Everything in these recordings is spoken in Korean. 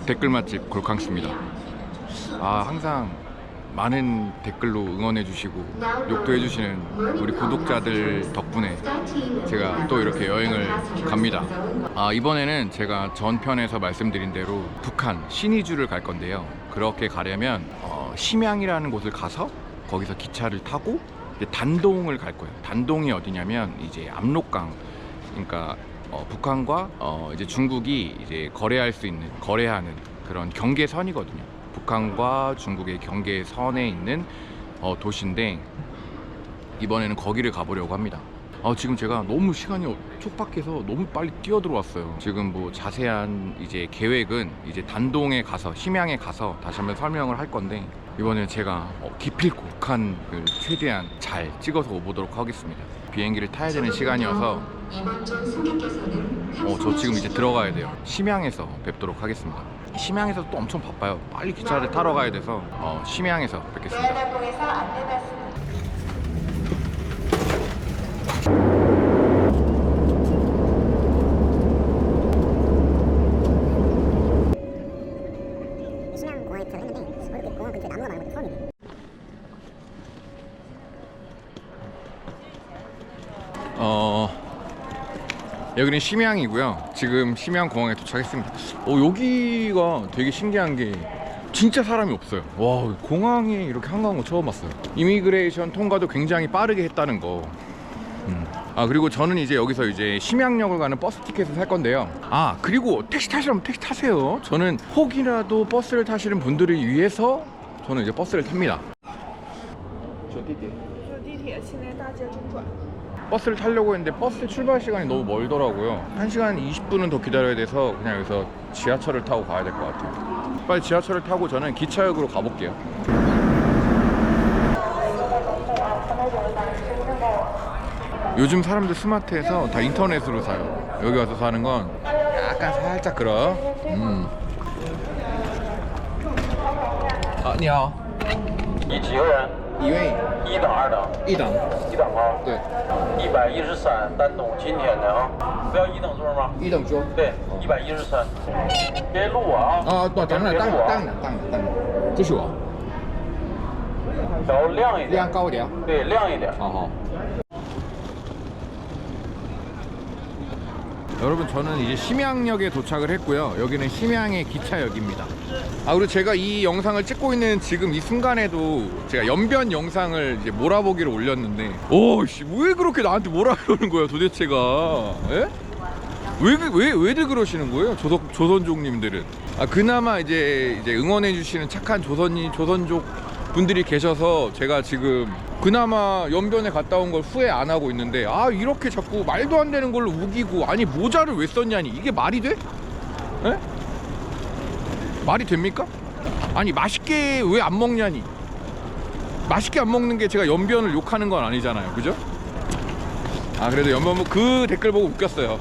댓글 맛집 골캉스입니다. 항상 많은 댓글로 응원해 주시고 욕도 해주시는 우리 구독자들 덕분에 제가 또 이렇게 여행을 갑니다. 이번에는 제가 전편에서 말씀드린 대로 북한 신의주를 갈 건데요. 그렇게 가려면 심양이라는 곳을 가서 거기서 기차를 타고 이제 단동을 갈 거예요. 단동이 어디냐면 이제 압록강, 그러니까 북한과 이제 중국이 이제 거래하는 그런 경계선이거든요. 북한과 중국의 경계선에 있는 도시인데 이번에는 거기를 가보려고 합니다. 지금 제가 너무 시간이 촉박해서 너무 빨리 뛰어들어왔어요. 지금 뭐 자세한 이제 계획은 이제 단동에 가서 심양에 가서 다시 한번 설명을 할 건데, 이번에는 제가 기필코 북한을 최대한 잘 찍어서 오보도록 하겠습니다. 비행기를 타야 되는 시간이어서 저 지금 이제 들어가야 돼요. 심양에서 뵙도록 하겠습니다. 심양에서 또 엄청 바빠요. 빨리 기차를 타러 가야 돼서 심양에서 뵙겠습니다. 심양공항에 도착했는데 이렇게 공항 근처에 나무가 많은 것도 처음이네. 여기는 심양이고요. 지금 심양공항에 도착했습니다. 여기가 되게 신기한 게 진짜 사람이 없어요. 와, 공항에 이렇게 한가한 거 처음 봤어요. 이미그레이션 통과도 굉장히 빠르게 했다는 거. 그리고 저는 이제 여기서 이제 심양역을 가는 버스 티켓을 살 건데요. 그리고 택시 타시려면 택시 타세요. 저는 혹이라도 버스를 타시는 분들을 위해서 저는 이제 버스를 탑니다. 버스를 타려고 했는데 버스 출발 시간이 너무 멀더라고요. 1시간 20분은 더 기다려야 돼서 그냥 여기서 지하철을 타고 가야 될 것 같아요. 빨리 지하철을 타고 저는 기차역으로 가볼게요. 요즘 사람들 스마트해서 다 인터넷으로 사요. 여기 와서 사는 건 약간 살짝 그런. 你好，你几个人？一位，一等二等？一等。一等啊？对113丹东今天的啊，不要一等座吗？一等座。对，113。别录我啊！当然，这是我。调亮一点。亮高一点。对，亮一点。好。 여러분, 저는 이제 심양역에 도착을 했고요. 여기는 심양의 기차역입니다. 그리고 제가 이 영상을 찍고 있는 지금 이 순간에도 제가 연변 영상을 이제 몰아보기를 올렸는데, 왜 그렇게 나한테 뭐라 그러는 거야 도대체가? 에? 왜들 그러시는 거예요? 조선족님들은. 그나마 이제 응원해주시는 착한 조선족 분들이 계셔서 제가 지금 그나마 연변에 갔다 온 걸 후회 안 하고 있는데, 이렇게 자꾸 말도 안 되는 걸로 우기고, 아니 모자를 왜 썼냐니, 이게 말이 돼? 에? 말이 됩니까? 아니 맛있게 왜 안 먹냐니. 맛있게 안 먹는 게 제가 연변을 욕하는 건 아니잖아요, 그죠? 그래도 연변 그 댓글 보고 웃겼어요.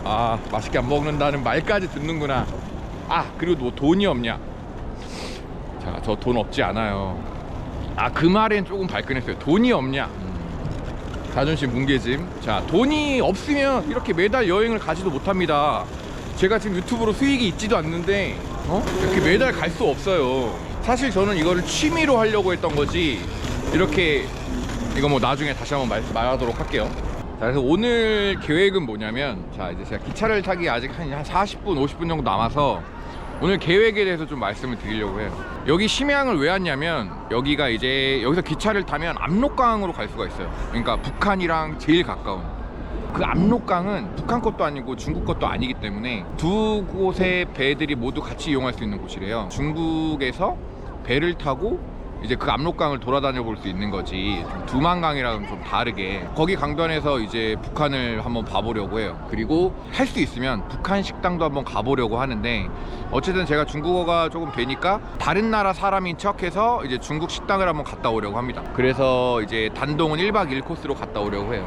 맛있게 안 먹는다는 말까지 듣는구나. 그리고 뭐 돈이 없냐. 자, 저 돈 없지 않아요. 그 말엔 조금 발끈했어요. 돈이 없냐. 자존심 뭉개짐. 자, 돈이 없으면 이렇게 매달 여행을 가지도 못합니다. 제가 지금 유튜브로 수익이 있지도 않는데 이렇게 매달 갈 수 없어요. 사실 저는 이거를 취미로 하려고 했던 거지, 이렇게 이거 뭐 나중에 다시 한번 말하도록 할게요. 자, 그래서 오늘 계획은 뭐냐면, 자, 이제 제가 기차를 타기 아직 한 40분 50분 정도 남아서 오늘 계획에 대해서 좀 말씀을 드리려고 해요. 여기 심양을 왜 왔냐면, 여기가 이제 여기서 기차를 타면 압록강으로 갈 수가 있어요. 그러니까 북한이랑 제일 가까운 그 압록강은 북한 것도 아니고 중국 것도 아니기 때문에 두 곳의 배들이 모두 같이 이용할 수 있는 곳이래요. 중국에서 배를 타고 이제 그 압록강을 돌아다녀 볼 수 있는 거지, 두만강이랑은 좀 다르게 거기 강변에서 이제 북한을 한번 봐보려고 해요. 그리고 할 수 있으면 북한 식당도 한번 가보려고 하는데, 어쨌든 제가 중국어가 조금 되니까 다른 나라 사람인 척해서 이제 중국 식당을 한번 갔다 오려고 합니다. 그래서 이제 단동은 1박 2일 코스로 갔다 오려고 해요.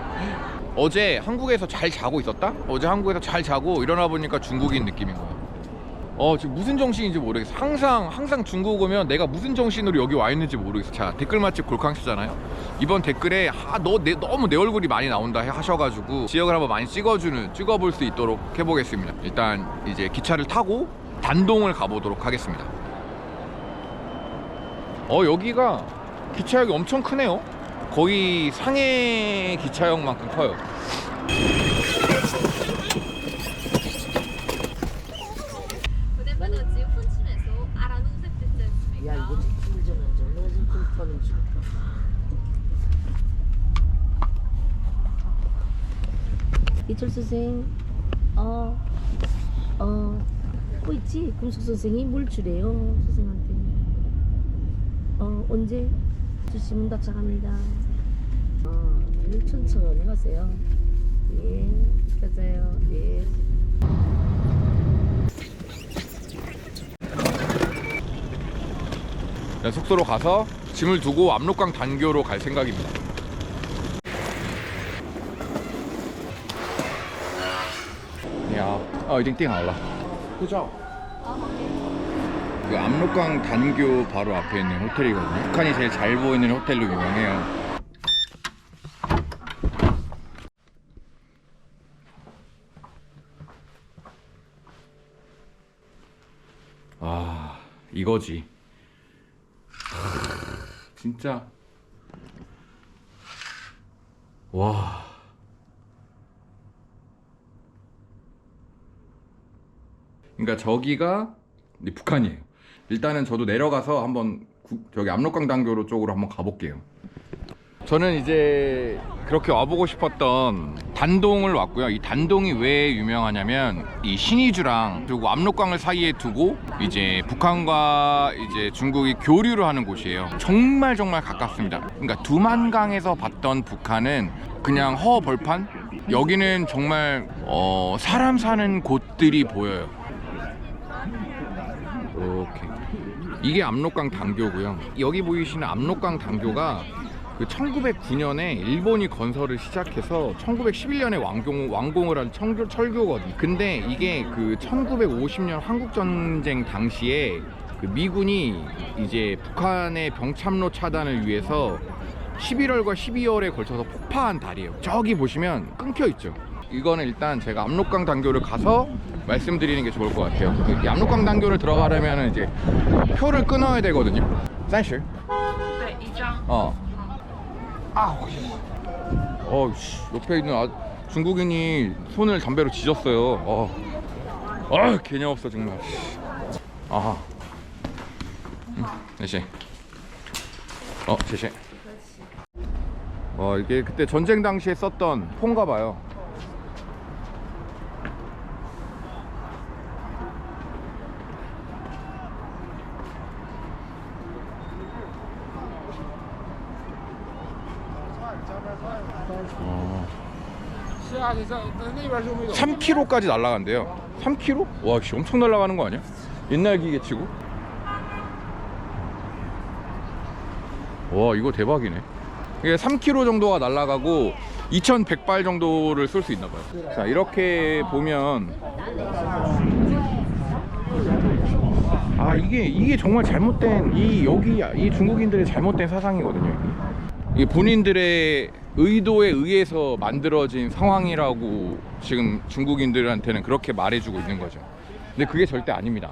어제 한국에서 잘 자고 있었다? 어제 한국에서 잘 자고 일어나 보니까 중국인 느낌인 거야. 지금 무슨 정신인지 모르겠어. 항상 중국 오면 내가 무슨 정신으로 여기 와 있는지 모르겠어. 자, 댓글 맛집 골캉스잖아요. 이번 댓글에 너무 내 얼굴이 많이 나온다 하셔가지고 지역을 한번 많이 찍어볼 수 있도록 해보겠습니다. 일단 이제 기차를 타고 단동을 가보도록 하겠습니다. 여기가 기차역이 엄청 크네요. 거의 상해 기차역만큼 커요. 야 이거 찍히면 좀 불편은 좀. 이철 선생, 뭐 있지? 금숙 선생이 뭘 주래요 선생한테. 언제 주시면 도착합니다. 천천히 가세요. 예, 켜져요. 예. 숙소로 가서 짐을 두고 압록강 단교로 갈 생각입니다. 야, 已经订好了. 그죠? 그 압록강 단교 바로 앞에 있는 호텔이거든요. 북한이 제일 잘 보이는 호텔로 유명해요. 아, 이거지. 진짜. 와. 그러니까 저기가 북한이에요. 일단은 저도 내려가서 한번 저기 압록강 단교로 쪽으로 한번 가볼게요. 저는 이제 그렇게 와보고 싶었던 단동을 왔고요. 이 단동이 왜 유명하냐면 이 신의주랑 그리고 압록강을 사이에 두고 이제 북한과 이제 중국이 교류를 하는 곳이에요. 정말 가깝습니다. 그러니까 두만강에서 봤던 북한은 그냥 허벌판? 여기는 정말 사람 사는 곳들이 보여요. 이렇게 이게 압록강 단교고요. 여기 보이시는 압록강 단교가 그 1909년에 일본이 건설을 시작해서 1911년에 완공을 한 철교거든요. 근데 이게 그 1950년 한국전쟁 당시에 그 미군이 이제 북한의 병참로 차단을 위해서 11월과 12월에 걸쳐서 폭파한 다리예요. 저기 보시면 끊겨 있죠. 이거는 일단 제가 압록강 단교를 가서 말씀드리는 게 좋을 것 같아요. 이 압록강 단교를 들어가려면 이제 표를 끊어야 되거든요. 30?对，一张。옆에 있는 중국인이 손을 담배로 지졌어요. 개념 없어 정말. 아하. 谢谢. 谢谢. 이게 그때 전쟁 당시에 썼던 포인가 봐요. 어. 3km까지 날아간대요. 3km? 와, 씨, 엄청 날아가는 거 아니야? 옛날 기계치고? 와, 이거 대박이네. 이게 3km 정도가 날아가고 2100발 정도를 쏠 수 있나 봐요. 자, 이렇게 보면 이게 정말 잘못된 이 중국인들의 잘못된 사상이거든요. 이게 본인들의 의도에 의해서 만들어진 상황이라고 지금 중국인들한테는 그렇게 말해주고 있는 거죠. 근데 그게 절대 아닙니다.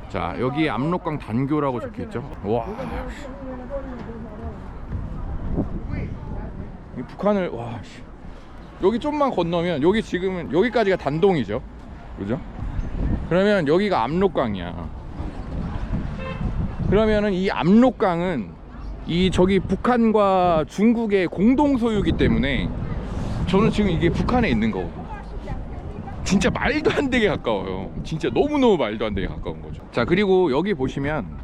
자, 여기 압록강 단교라고 적혀있죠. 와, 이 북한을 여기 좀만 건너면 여기 지금은 여기까지가 단동이죠. 그죠? 그러면 여기가 압록강이야. 그러면은 이 압록강은 저기 북한과 중국의 공동 소유이기 때문에 저는 지금 이게 북한에 있는 거거든요. 진짜 말도 안 되게 가까워요. 진짜 너무너무 말도 안 되게 가까운 거죠. 자, 그리고 여기 보시면,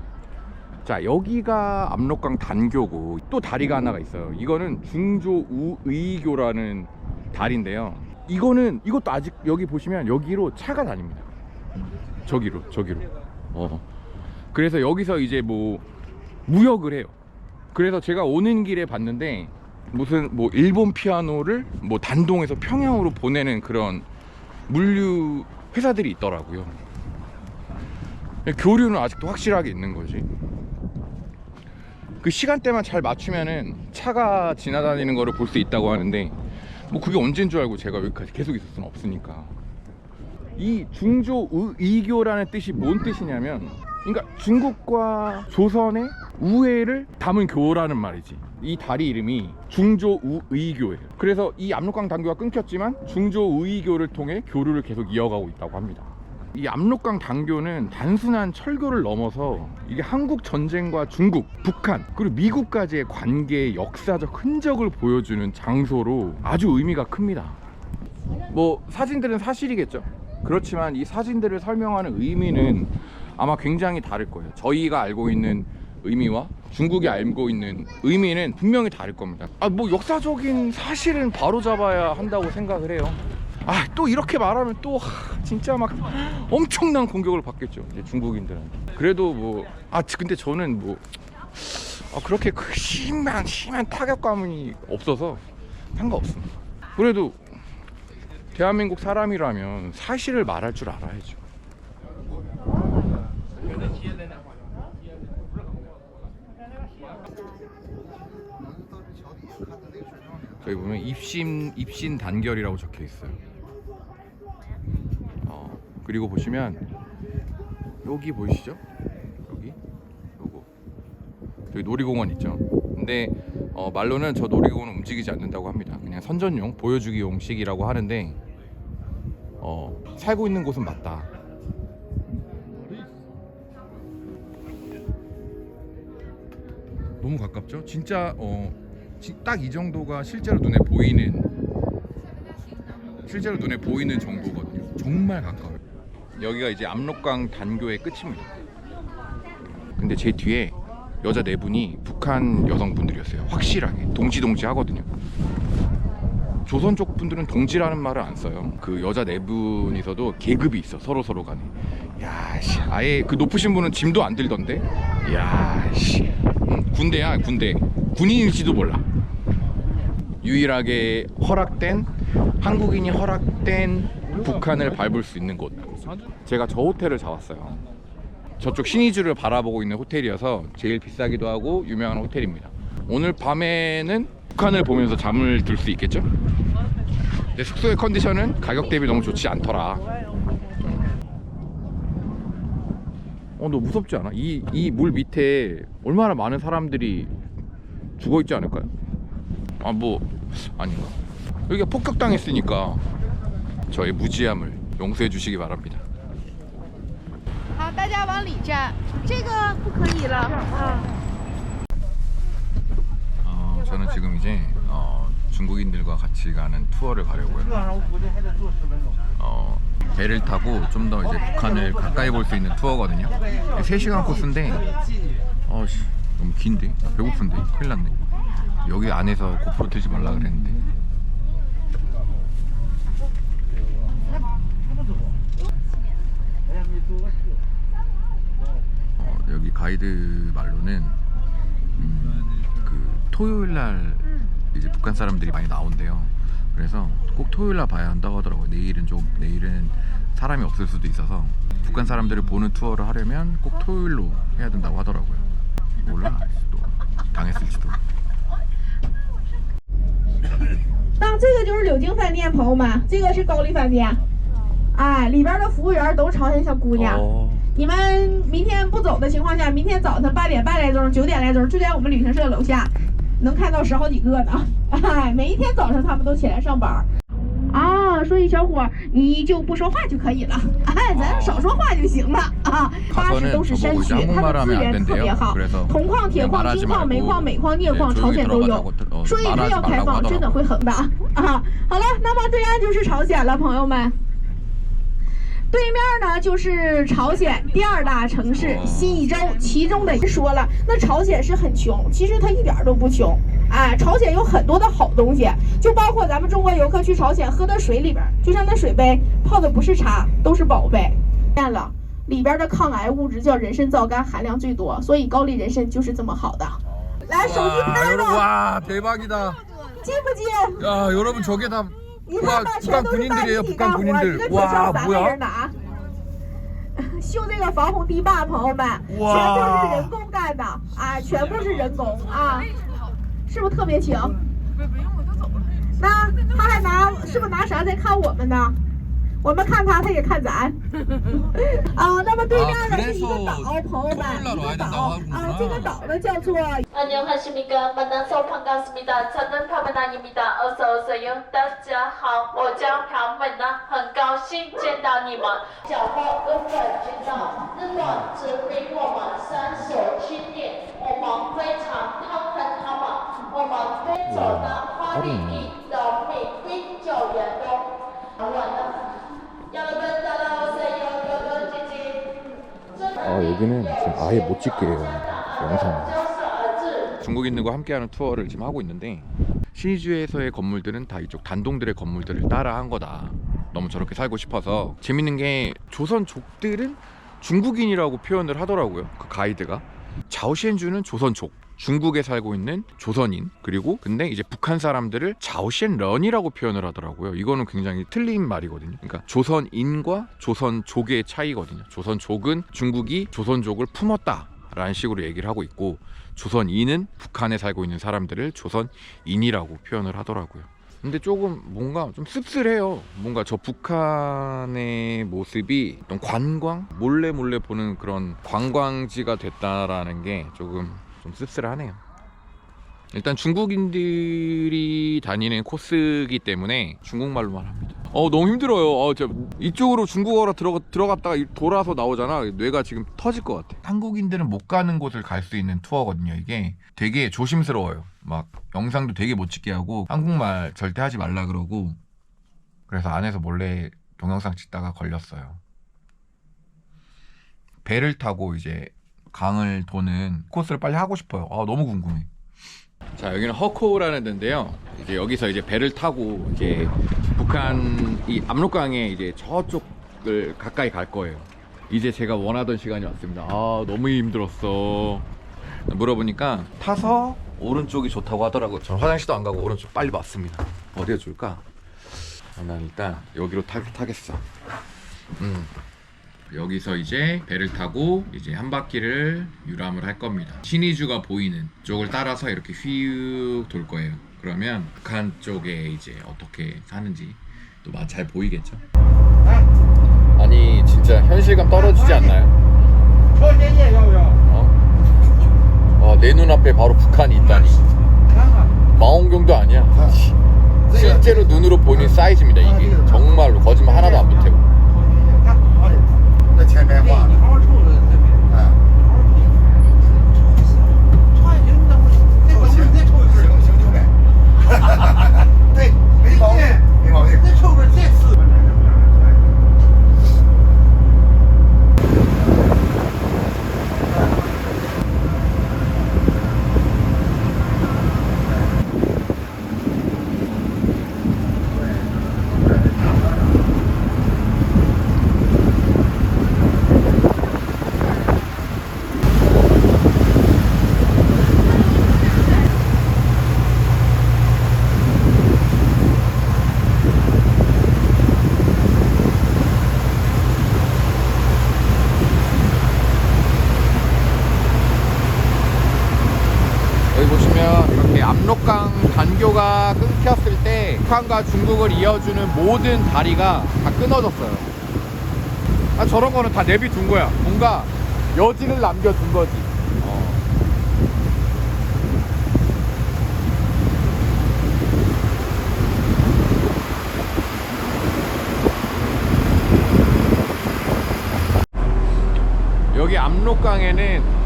자, 여기가 압록강 단교고 또 다리가 하나가 있어요. 이거는 중조우의교라는 다리인데요. 이것도 아직 여기 보시면 여기로 차가 다닙니다. 저기로. 그래서 여기서 이제 뭐 무역을 해요. 그래서 제가 오는 길에 봤는데 무슨 일본 피아노를 단동에서 평양으로 보내는 그런 물류 회사들이 있더라고요. 교류는 아직도 확실하게 있는 거지. 그 시간대만 잘 맞추면은 차가 지나다니는 거를 볼 수 있다고 하는데 그게 언제인 줄 알고 제가 여기까지 계속 있을 수는 없으니까. 이 중조의교라는 뜻이 뭔 뜻이냐면, 그러니까 중국과 조선의 우애를 담은 교라는 말이지. 이 다리 이름이 중조의교예요. 그래서 이 압록강 단교가 끊겼지만 중조의교를 통해 교류를 계속 이어가고 있다고 합니다. 이 압록강 단교는 단순한 철교를 넘어서 이게 한국 전쟁과 중국, 북한 그리고 미국까지의 관계의 역사적 흔적을 보여주는 장소로 아주 의미가 큽니다. 뭐 사진들은 사실이겠죠. 그렇지만 이 사진들을 설명하는 의미는 아마 굉장히 다를 거예요. 저희가 알고 있는 의미와 중국이 알고 있는 의미는 분명히 다를 겁니다. 뭐 역사적인 사실은 바로잡아야 한다고 생각을 해요. 또 이렇게 말하면 또 진짜 막 엄청난 공격을 받겠죠, 이제 중국인들한테. 그래도 뭐 근데 저는 뭐 그렇게 심한 타격감이 없어서 상관없습니다. 그래도 대한민국 사람이라면 사실을 말할 줄 알아야죠. 저기 보면 입신 단결이라고 적혀 있어요. 그리고 보시면 여기 보이시죠? 요거 저기 놀이공원 있죠. 근데 말로는 저 놀이공원은 움직이지 않는다고 합니다. 그냥 선전용 보여주기용식이라고 하는데 살고 있는 곳은 맞다. 너무 가깝죠? 진짜 딱 이 정도가 실제로 눈에 보이는 정도거든요. 정말 가까워요. 여기가 이제 압록강 단교의 끝입니다. 근데 제 뒤에 여자 4분이 북한 여성분들이었어요. 확실하게 동지 하거든요. 조선 쪽 분들은 동지라는 말을 안 써요. 그 여자 4분이서도 계급이 있어, 서로 간에. 야씨, 아예 그 높으신 분은 짐도 안 들던데. 야씨, 군대야, 군대. 군인일지도 몰라. 유일하게 한국인이 허락된 북한을 밟을 수 있는 곳. 제가 저 호텔을 잡았어요. 저쪽 신의주를 바라보고 있는 호텔이어서 제일 비싸기도 하고 유명한 호텔입니다. 오늘 밤에는 북한을 보면서 잠을 들 수 있겠죠? 근데 숙소의 컨디션은 가격 대비 너무 좋지 않더라. 너 무섭지 않아? 이 물 밑에 얼마나 많은 사람들이 죽어있지 않을까요? 뭐 아닌가? 여기가 폭격당했으니까 저의 무지함을 용서해 주시기 바랍니다. 好，大家往里站，这个不可以了。 저는 지금 이제 중국인들과 같이 가는 투어를 가려고요. 배를 타고 좀 더 이제 북한을 가까이 볼 수 있는 투어거든요. 3시간 코스인데 너무 긴데? 배고픈데? 큰일 났네. 여기 안에서 고프로 들지 말라 그랬는데. 여기 가이드 말로는 그 토요일날 이제 북한 사람들이 많이 나온대요. 그래서 꼭 토요일날 봐야 한다고 하더라고요. 내일은 사람이 없을 수도 있어서 북한 사람들을 보는 투어를 하려면 꼭 토요일로 해야 된다고 하더라고요. 몰라, 또 당했을지도. 那这个就是柳京饭店，朋友们，这个是高丽饭店，里边的服务员都是朝鲜小姑娘。你们明天不走的情况下，明天早晨8点半来钟、9点来钟，就在我们旅行社楼下，能看到10好几个呢。每一天早上他们都起来上班。所以小伙你就不说话就可以了，咱少说话就行了啊。巴士都是山区，它的资源特别好，铜矿、铁矿、金矿、煤矿、镁矿、镍矿，朝鲜都有，所以它要开放真的会很大啊。好了，那么对岸就是朝鲜了，朋友们。对面呢就是朝鲜第2大城市新义州，其中的说了，那朝鲜是很穷，其实它一点都不穷。朝鲜有很多的好东西，就包括咱们中国游客去朝鲜喝的水里边，就像那水杯泡的不是茶，都是宝贝。见了，里边的抗癌物质叫人参皂苷含量最多，所以高丽人参就是这么好的。来，手机拍了。 와, 대박이다. 近不近？ 야, 여러분 저게 다 你看吧，全都是大一体干活，一个铁锹3个人拿。修这个防洪堤坝，朋友们，全部是人工干的，全部是人工啊，是不是特别轻？不用，我就走了。那他还拿，是不是拿啥在看我们呢？我们看他，他也看咱。那么对面呢是一个岛，朋友们，一个岛这个岛呢叫做。 안녕하십니까. 만나서 반갑습니다. 저는 파메나입니다. 어서 오세요. 大家好，我叫朴美娜，很高兴见到你们。小伙根本知道，日本殖民我们39年，我们非常痛恨他们，我们非走到8年的美兵救援中。여러분 따라오세요. 여러분 지지. 여기는 지금 아예 못 찍게 해요, 영상. 중국인들과 함께하는 투어를 지금 하고 있는데 신의주에서의 건물들은 다 이쪽 단동들의 건물들을 따라 한 거다. 너무 저렇게 살고 싶어서. 재밌는 게 조선족들은 중국인이라고 표현을 하더라고요, 그 가이드가. 자오시엔주는 조선족, 중국에 살고 있는 조선인, 그리고 근데 이제 북한 사람들을 자오시엔런이라고 표현을 하더라고요. 이거는 굉장히 틀린 말이거든요. 그러니까 조선인과 조선족의 차이거든요. 조선족은 중국이 조선족을 품었다 라는 식으로 얘기를 하고 있고, 조선인은 북한에 살고 있는 사람들을 조선인이라고 표현을 하더라고요. 근데 조금 뭔가 좀 씁쓸해요. 뭔가 저 북한의 모습이 어떤 관광? 몰래 보는 그런 관광지가 됐다라는 게 조금 좀 씁쓸하네요. 일단 중국인들이 다니는 코스이기 때문에 중국말로만 합니다. 너무 힘들어요. 이쪽으로 중국어로 들어갔다가 돌아서 나오잖아. 뇌가 지금 터질 것 같아. 한국인들은 못 가는 곳을 갈 수 있는 투어거든요. 이게 되게 조심스러워요. 막 영상도 되게 못 찍게 하고 한국말 절대 하지 말라 그러고, 그래서 안에서 몰래 동영상 찍다가 걸렸어요. 배를 타고 이제 강을 도는 코스를 빨리 하고 싶어요. 너무 궁금해. 자, 여기는 허코우라는 데인데요. 이제 여기서 이제 배를 타고 이제 북한 이 압록강에 이제 저쪽을 가까이 갈 거예요. 이제 제가 원하던 시간이 왔습니다. 너무 힘들었어. 물어보니까 타서 오른쪽이 좋다고 하더라고요. 저는 화장실도 안 가고 오른쪽 빨리 왔습니다. 어디가 좋을까? 난 일단 여기로 타겠어. 여기서 이제 배를 타고 이제 한 바퀴를 유람을 할 겁니다. 신의주가 보이는 쪽을 따라서 이렇게 휘욱 돌 거예요. 그러면 북한 쪽에 이제 어떻게 사는지 또 잘 보이겠죠? 아니 진짜 현실감 떨어지지 않나요? 내 눈앞에 바로 북한이 있다니. 망원경도 아니야. 실제로 눈으로 보는 사이즈입니다. 이게 정말로 거짓말 하나도 안 보태고. 前面画的，行就呗，对，没毛病，没毛病。那臭味再次。 여기 보시면 이렇게 압록강 단교가 끊겼을 때 북한과 중국을 이어주는 모든 다리가 다 끊어졌어요. 저런 거는 다 내비둔 거야. 뭔가 여지를 남겨둔 거지. 여기 압록강에는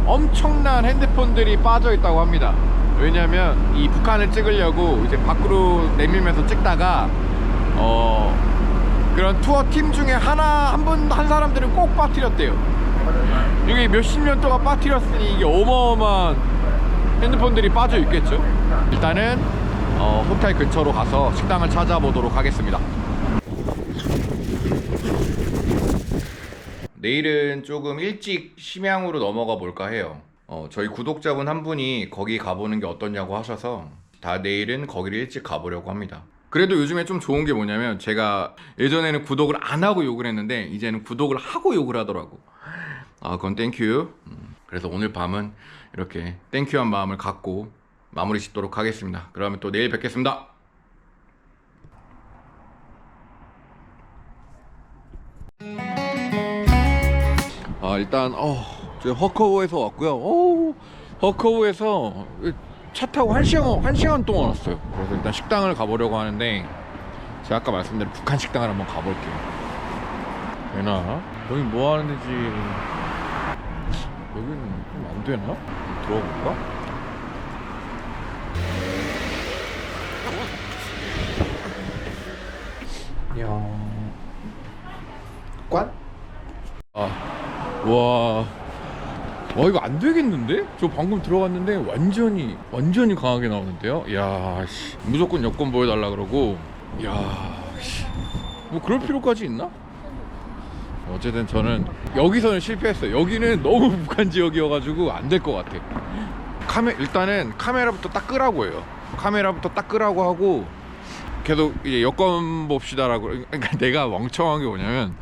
엄청난 핸드폰들이 빠져 있다고 합니다. 왜냐면 이 북한을 찍으려고 이제 밖으로 내밀면서 찍다가 그런 투어 팀 중에 한 사람들은 꼭 빠뜨렸대요. 이게 몇십 년 동안 빠뜨렸으니 이게 어마어마한 핸드폰들이 빠져 있겠죠. 일단은 호텔 근처로 가서 식당을 찾아보도록 하겠습니다. 내일은 조금 일찍 심양으로 넘어가 볼까 해요. 저희 구독자분 한 분이 거기 가보는 게 어떠냐고 하셔서 내일은 거기를 일찍 가보려고 합니다. 그래도 요즘에 좀 좋은 게 뭐냐면 제가 예전에는 구독을 안 하고 욕을 했는데 이제는 구독을 하고 욕을 하더라고. 그건 땡큐. 그래서 오늘 밤은 이렇게 땡큐한 마음을 갖고 마무리 짓도록 하겠습니다. 그러면 또 내일 뵙겠습니다. 일단 저희 허커우에서 왔고요. 허커우에서 차 타고 1시간 동안 왔어요. 그래서 일단 식당을 가보려고 하는데 제가 아까 말씀드린 북한 식당을 한번 가볼게요. 되나? 여기 뭐 하는 데지? 여기는 좀 안 되나? 들어볼까? 야, 관? 와, 이거 안 되겠는데? 저 방금 들어갔는데 완전히 강하게 나오는데요? 야, 씨, 무조건 여권 보여달라 그러고, 야, 씨, 뭐 그럴 필요까지 있나? 어쨌든 저는 여기서는 실패했어요. 여기는 너무 북한 지역이어가지고 안 될 것 같아. 일단은 카메라부터 딱 끄라고 해요. 카메라부터 딱 끄라고 하고 계속 이제 여권 봅시다라고. 그러니까 내가 멍청한 게 뭐냐면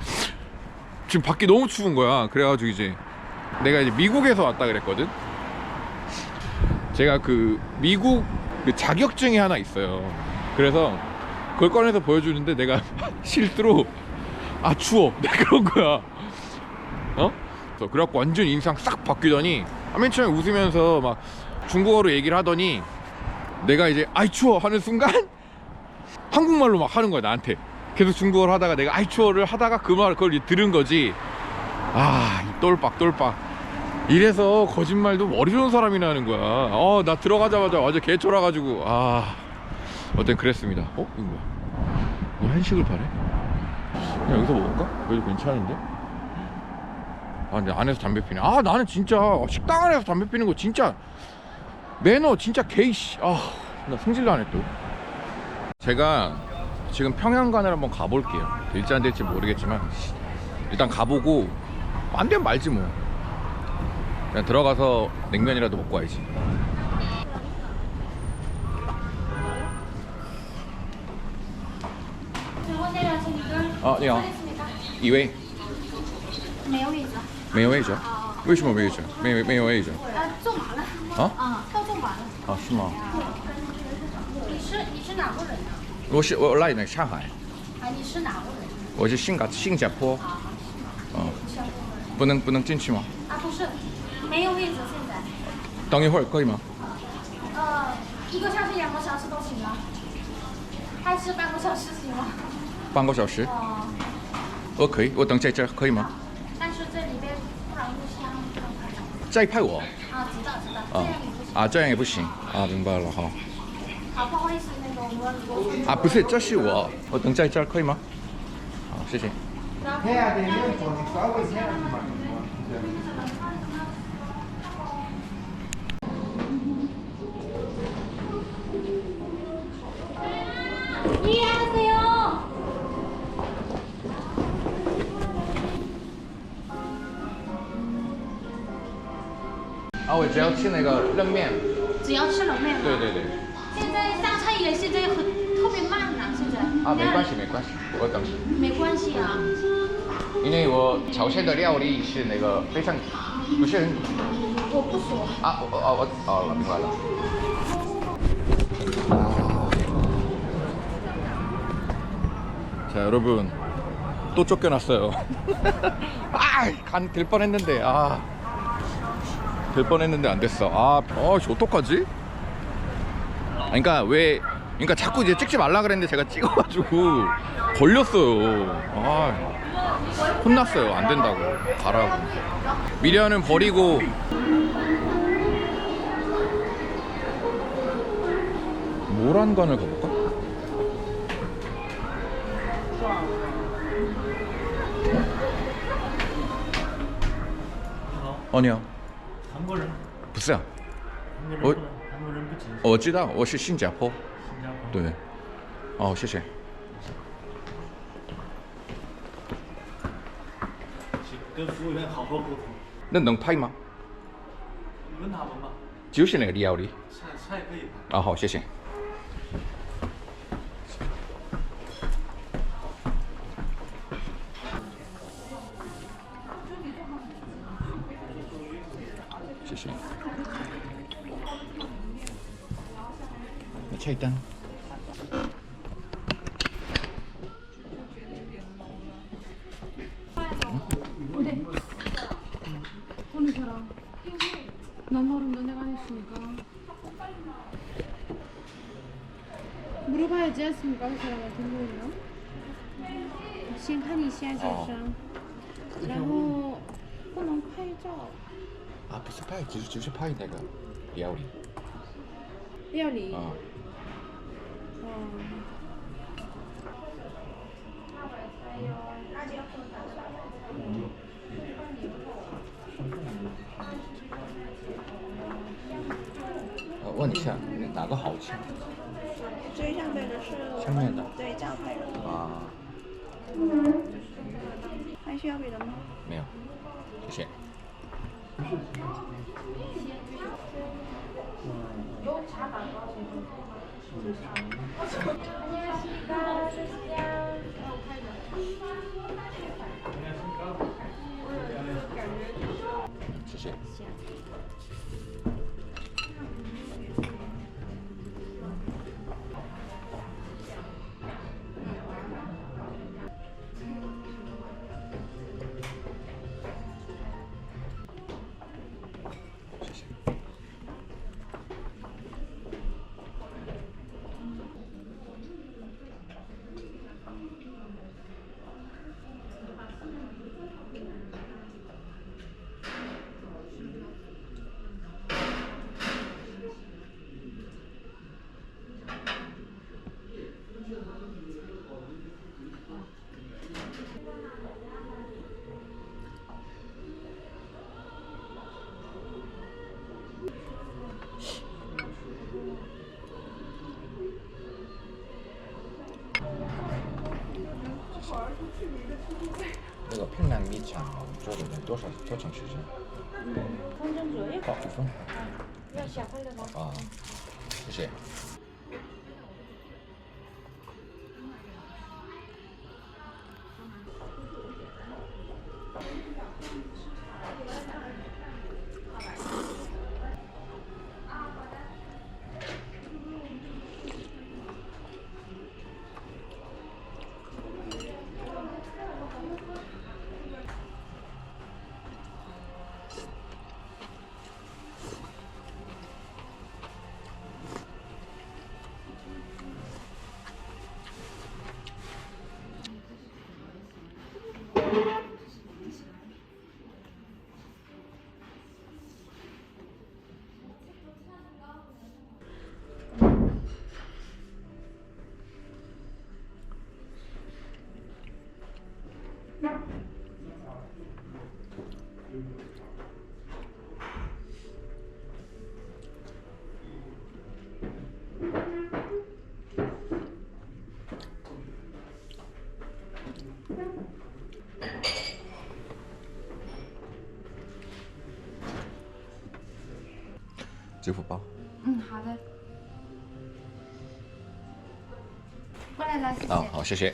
지금 밖이 너무 추운 거야. 그래가지고 이제 내가 이제 미국에서 왔다 그랬거든. 제가 그 미국 그 자격증이 하나 있어요. 그래서 그걸 꺼내서 보여주는데 내가 실수로 추워. 내가 그런 거야. 그래갖고 완전 인상 싹 바뀌더니 맨 처음에 웃으면서 막 중국어로 얘기를 하더니 내가 이제 아이 추워 하는 순간 한국말로 막 하는 거야 나한테. 계속 중국어를 하다가 내가 아이 추워를 하다가 그걸 들은 거지. 이 똘빡 이래서 거짓말도 머리 좋은 사람이나 하는 거야. 나 들어가자마자 완전 개쫄아가지고 어쨌든 그랬습니다. 이거 뭐야? 뭐 한식을 파네? 그냥 여기서 먹을까? 여기 괜찮은데? 근데 안에서 담배 피네. 나는 진짜 식당 안에서 담배 피는 거 진짜 매너 진짜 개이씨. 나 승질도 안 해 또. 제가 지금 평양간을 한번 가볼게요. 될지 안 될지 모르겠지만 일단 가보고 안 되면 말지 뭐. 그냥 들어가서 냉면이라도 먹고 와야지. 네好，一位。没有位置。没有位置？为什么位置？没有位置？坐满了。都坐满了。是吗？你是哪国人呢？我来自上海。你是哪国人？我是新加坡。不能进去吗？不是，没有位置现在。等一会儿可以吗？1个小时、2个小时都行啊。还是半个小时行吗？半个小时？我可以，我等在这可以吗？但是这里边不让录像。再拍我？知道。这样也不行。这样也不行。明白了哈。好，不好意思，那个我。不是，这是我等在这可以吗？好，谢谢。我只要吃那个冷面。只要吃冷面吗？对。现在上菜也现在特别慢呐，现在。没关系，我等。没关系啊。因为我朝鲜的料理是那个非常不是很。我不说。明白了。자 여러분 또 쫓겨났어요. 될 뻔했는데 될 뻔했는데 안 됐어. 어떡하지? 그러니까 자꾸 이제 찍지 말라 그랬는데 제가 찍어가지고 걸렸어요. 혼났어요. 안 된다고. 가라고. 미련은 버리고. 모란관을 가볼까? 아니야. 韩国人不是啊，韩国人不仅我知道，我是新加坡。新加坡。对。谢谢。跟服务员好好沟通。那能拍吗？问他们吧。就是那个料理。菜可以拍。好，谢谢。谢谢。菜单。 아는 사람. 난 모른다. 내가 안 했으니까. 물어봐야지 않습니까? 그 사람한테 모르면. 先看一下脚上，然后不能拍照。 아, 不是派，就是派那个料理。料理。啊。问一下哪个好吃？最上面的是上面的。对招牌的。啊。还需要别的吗？没有，谢谢。 谢谢。谢谢。 那个平南米肠做的多长时间？5分左右。5分。要小份的吗？啊，谢谢。支付宝。好的。过来了，谢谢。啊，好，谢谢。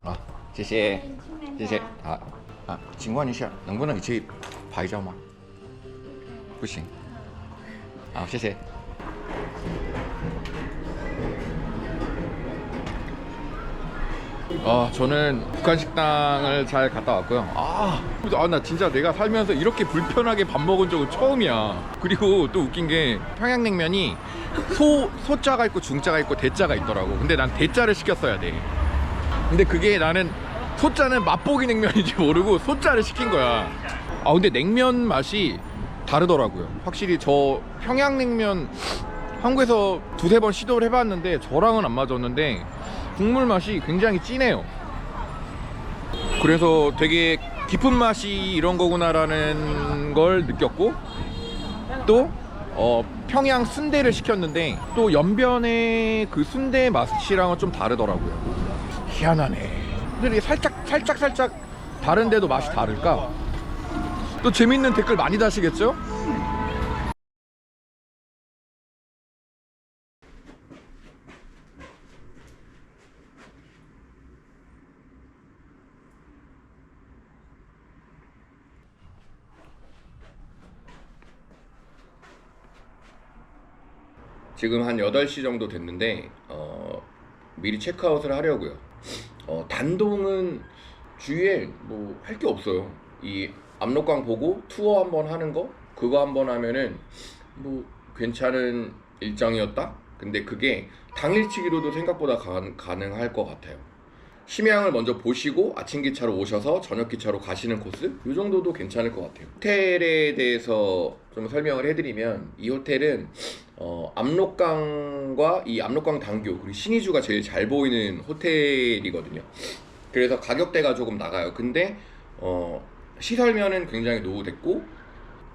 好，谢谢，谢谢。好，啊，请问一下，能不能一起拍照吗？不行。好，谢谢。 저는 북한 식당을 잘 갔다 왔고요. 나 진짜 내가 살면서 이렇게 불편하게 밥 먹은 적은 처음이야. 그리고 또 웃긴 게 평양냉면이 소자가 있고 중자가 있고 대자가 있더라고. 근데 난 대자를 시켰어야 돼. 근데 그게 나는 소자는 맛보기 냉면인지 모르고 소자를 시킨 거야. 근데 냉면 맛이 다르더라고요. 확실히 저 평양냉면 한국에서 두세 번 시도를 해봤는데 저랑은 안 맞았는데 국물 맛이 굉장히 진해요. 그래서 되게 깊은 맛이 이런 거구나라는 걸 느꼈고, 또 평양 순대를 시켰는데 또 연변의 그 순대 맛이랑은 좀 다르더라고요. 희한하네. 근데 이게 살짝 다른데도 맛이 다를까? 또 재밌는 댓글 많이 다시겠죠? 지금 한 8시 정도 됐는데 미리 체크아웃을 하려고요. 단동은 주위에 뭐 할 게 없어요. 이 압록강 보고 투어 한번 하는 거 그거 한번 하면은 뭐 괜찮은 일정이었다? 근데 그게 당일치기로도 생각보다 가능할 것 같아요. 심양을 먼저 보시고 아침 기차로 오셔서 저녁 기차로 가시는 코스? 이 정도도 괜찮을 것 같아요. 호텔에 대해서 좀 설명을 해드리면 이 호텔은 압록강과 이 압록강 단교 그리고 신의주가 제일 잘 보이는 호텔이거든요. 그래서 가격대가 조금 나가요. 근데 시설면은 굉장히 노후됐고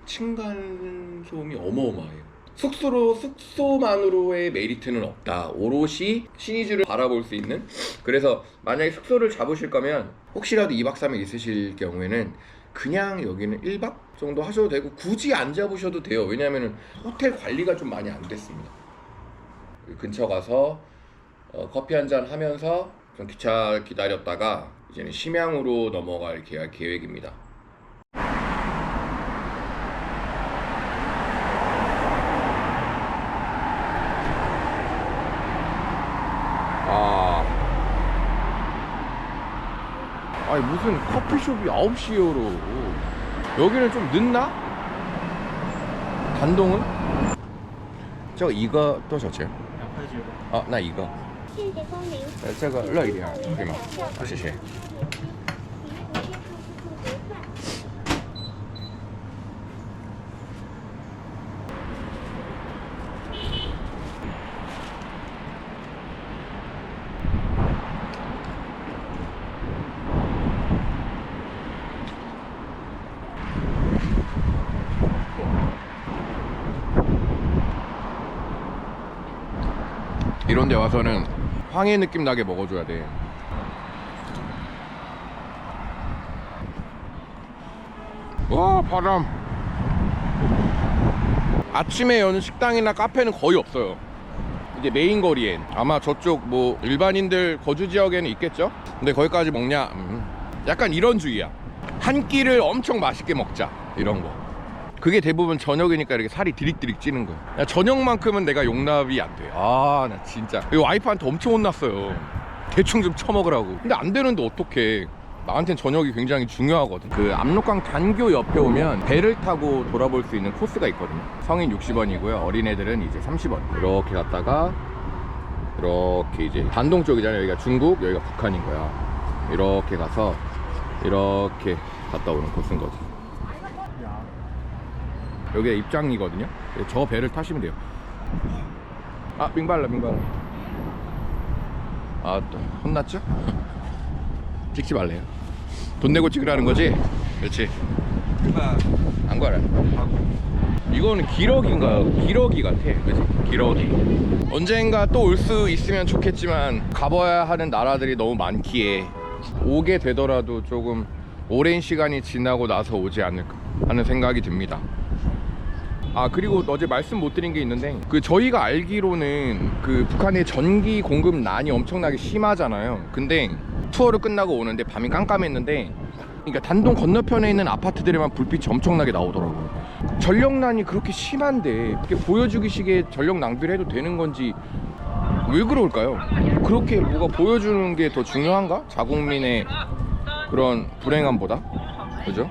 층간소음이 어마어마해요. 숙소만으로의 메리트는 없다. 오롯이 신의주를 바라볼 수 있는. 그래서 만약에 숙소를 잡으실 거면 혹시라도 2박 3일 있으실 경우에는 그냥 여기는 1박 정도 하셔도 되고 굳이 안 잡으셔도 돼요. 왜냐하면 호텔 관리가 좀 많이 안 됐습니다. 근처 가서 커피 한잔 하면서 좀 기차 기다렸다가 이제는 심양으로 넘어갈 계획입니다. 아니 무슨 커피숍이 9시요로 여기는 좀 늦나? 단동은? 저 이거多少钱? 아, 那一个这个热一点对吗？谢谢。 이런 데 와서는 황해 느낌 나게 먹어줘야 돼. 와, 바람. 아침에 여는 식당이나 카페는 거의 없어요. 이제 메인 거리엔 아마 저쪽 뭐 일반인들 거주 지역에는 있겠죠? 근데 거기까지 먹냐? 약간 이런 주의야. 한 끼를 엄청 맛있게 먹자 이런 거. 그게 대부분 저녁이니까 이렇게 살이 디릭디릭 찌는 거야. 저녁만큼은 내가 용납이 안 돼. 아, 나 진짜 이 와이프한테 엄청 혼났어요. 대충 좀 처먹으라고. 근데 안 되는데 어떡해. 나한텐 저녁이 굉장히 중요하거든. 그 압록강 단교 옆에 오면 배를 타고 돌아볼 수 있는 코스가 있거든요. 성인 60원이고요 어린애들은 이제 30원. 이렇게 갔다가 이렇게 이제 단동 쪽이잖아요. 여기가 중국, 여기가 북한인 거야. 이렇게 가서 이렇게 갔다 오는 코스인 거지. 여기가 입장이거든요. 저 배를 타시면 돼요. 아, 밍발라. 아, 또 혼났죠? 찍지 말래요. 돈 내고 찍으라는 거지? 그렇지. 안 가라. 이거는 기러기인가? 기러기 같아. 그치? 기러기. 언젠가 또 올 수 있으면 좋겠지만 가봐야 하는 나라들이 너무 많기에 오게 되더라도 조금 오랜 시간이 지나고 나서 오지 않을까 하는 생각이 듭니다. 아, 그리고 어제 말씀 못 드린 게 있는데 그 저희가 알기로는 그 북한의 전기 공급난이 엄청나게 심하잖아요. 근데 투어를 끝나고 오는데 밤이 깜깜했는데 그러니까 단동 건너편에 있는 아파트들에만 불빛이 엄청나게 나오더라고요. 전력난이 그렇게 심한데 그렇게 보여주기식의 전력 낭비를 해도 되는 건지 왜 그럴까요? 그렇게 뭐가 보여주는 게 더 중요한가? 자국민의 그런 불행함보다. 그죠?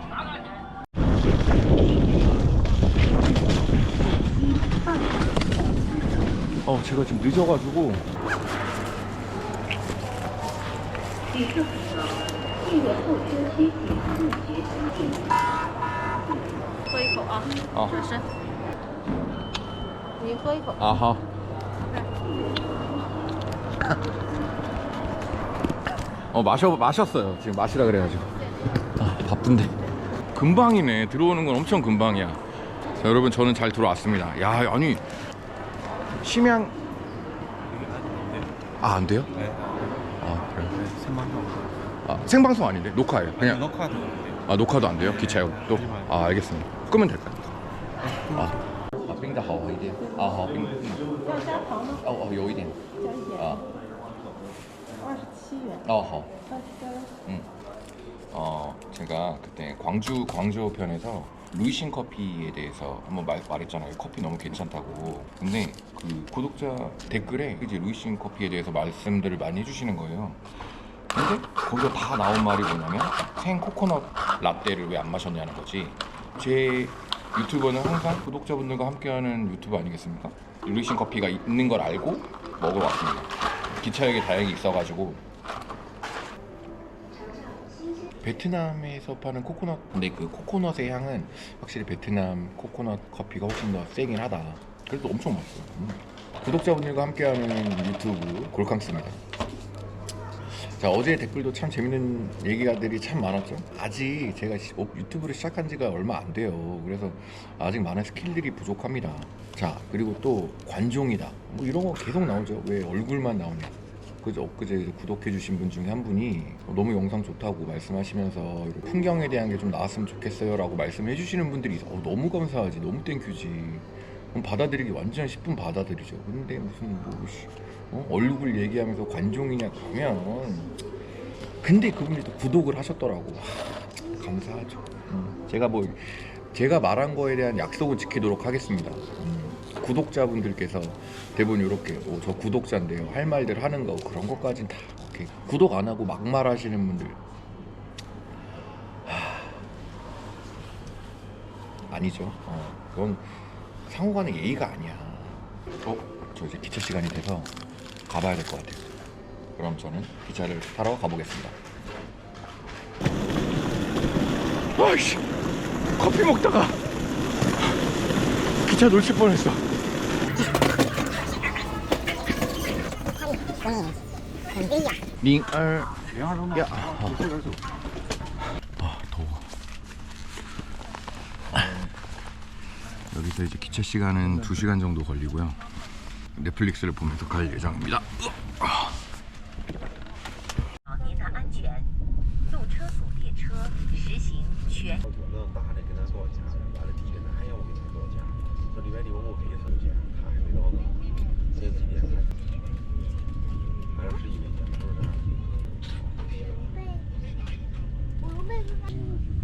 제가 지금 늦어가지고喝一口啊，这是，你喝一口。 아하. 마셨어요. 지금 마시라 그래가지고. 아, 바쁜데. 금방이네. 들어오는 건 엄청 금방이야. 자, 여러분 저는 잘 들어왔습니다. 야, 아니 심양. 아, 안 돼요? 네. 아, 그래요? 생방송. 아, 생방송 아닌데? 녹화예요. 그냥. 녹화도. 아, 녹화도 안 돼요? 기차역도? 아, 알겠습니다. 끄면 될까요? 아, 冰的好一点. 아, 好冰. 要加糖吗？有一点. 加一点。啊。 27元。 好. 제가 그때 광주 편에서 루이신 커피에 대해서 한번 말했잖아요. 커피 너무 괜찮다고. 근데 그 구독자 댓글에 이제 루이신 커피에 대해서 말씀들을 많이 해주시는 거예요. 근데 거기서 다 나온 말이 뭐냐면 생 코코넛 라떼를 왜 안 마셨냐는 거지. 제 유튜버는 항상 구독자분들과 함께하는 유튜버 아니겠습니까? 루이신 커피가 있는 걸 알고 먹으러 왔습니다. 기차역에 다행히 있어가지고. 베트남에서 파는 코코넛, 근데 그 코코넛의 향은 확실히 베트남 코코넛 커피가 훨씬 더 세긴 하다. 그래도 엄청 맛있어요. 구독자분들과 함께하는 유튜브 골캉스입니다. 자, 어제 댓글도 참 재밌는 얘기가들이 참 많았죠. 아직 제가 유튜브를 시작한 지가 얼마 안 돼요. 그래서 아직 많은 스킬들이 부족합니다. 자, 그리고 또 관종이다 뭐 이런 거 계속 나오죠. 왜 얼굴만 나오냐. 엊그제 구독해주신 분 중에 한 분이 너무 영상 좋다고 말씀하시면서 풍경에 대한 게 좀 나왔으면 좋겠어요 라고 말씀해주시는 분들이 있어. 너무 감사하지, 너무 땡큐지. 받아들이기 완전 10분 받아들이죠. 근데 무슨 얼굴 얘기하면서 관종이냐 그러면, 근데 그분이 또 구독을 하셨더라고. 감사하죠. 제가 말한 거에 대한 약속은 지키도록 하겠습니다. 구독자분들께서 대부분 이렇게 저 구독자인데요 할 말들 하는 거 그런 것까진 다 오케이. 구독 안 하고 막말 하시는 분들 아니죠. 그건 상호간의 예의가 아니야. 저 이제 기차 시간이 돼서 가봐야 될 것 같아요. 그럼 저는 기차를 타러 가보겠습니다. 아이씨, 커피 먹다가 기차 놓칠 뻔했어. 링얼 야. 더워. 여기서 이제 기차 시간은 2시간 정도 걸리고요. 넷플릭스를 보면서 갈 예정입니다. 您的安全，路车组列车实行全。我那大的跟他多少钱，完了低的还要我给他多少钱？这里边的我给他多少钱，他还没到呢。这几点才21块钱，是不是？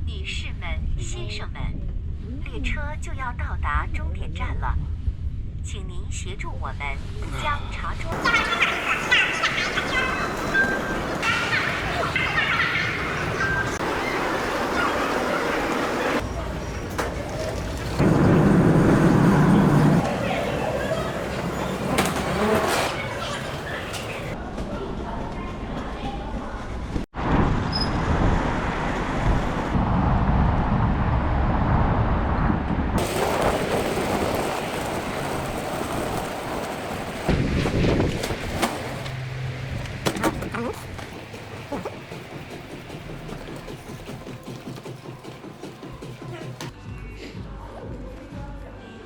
女士们、先生们，列车就要到达终点站了，请您协助我们将茶桌。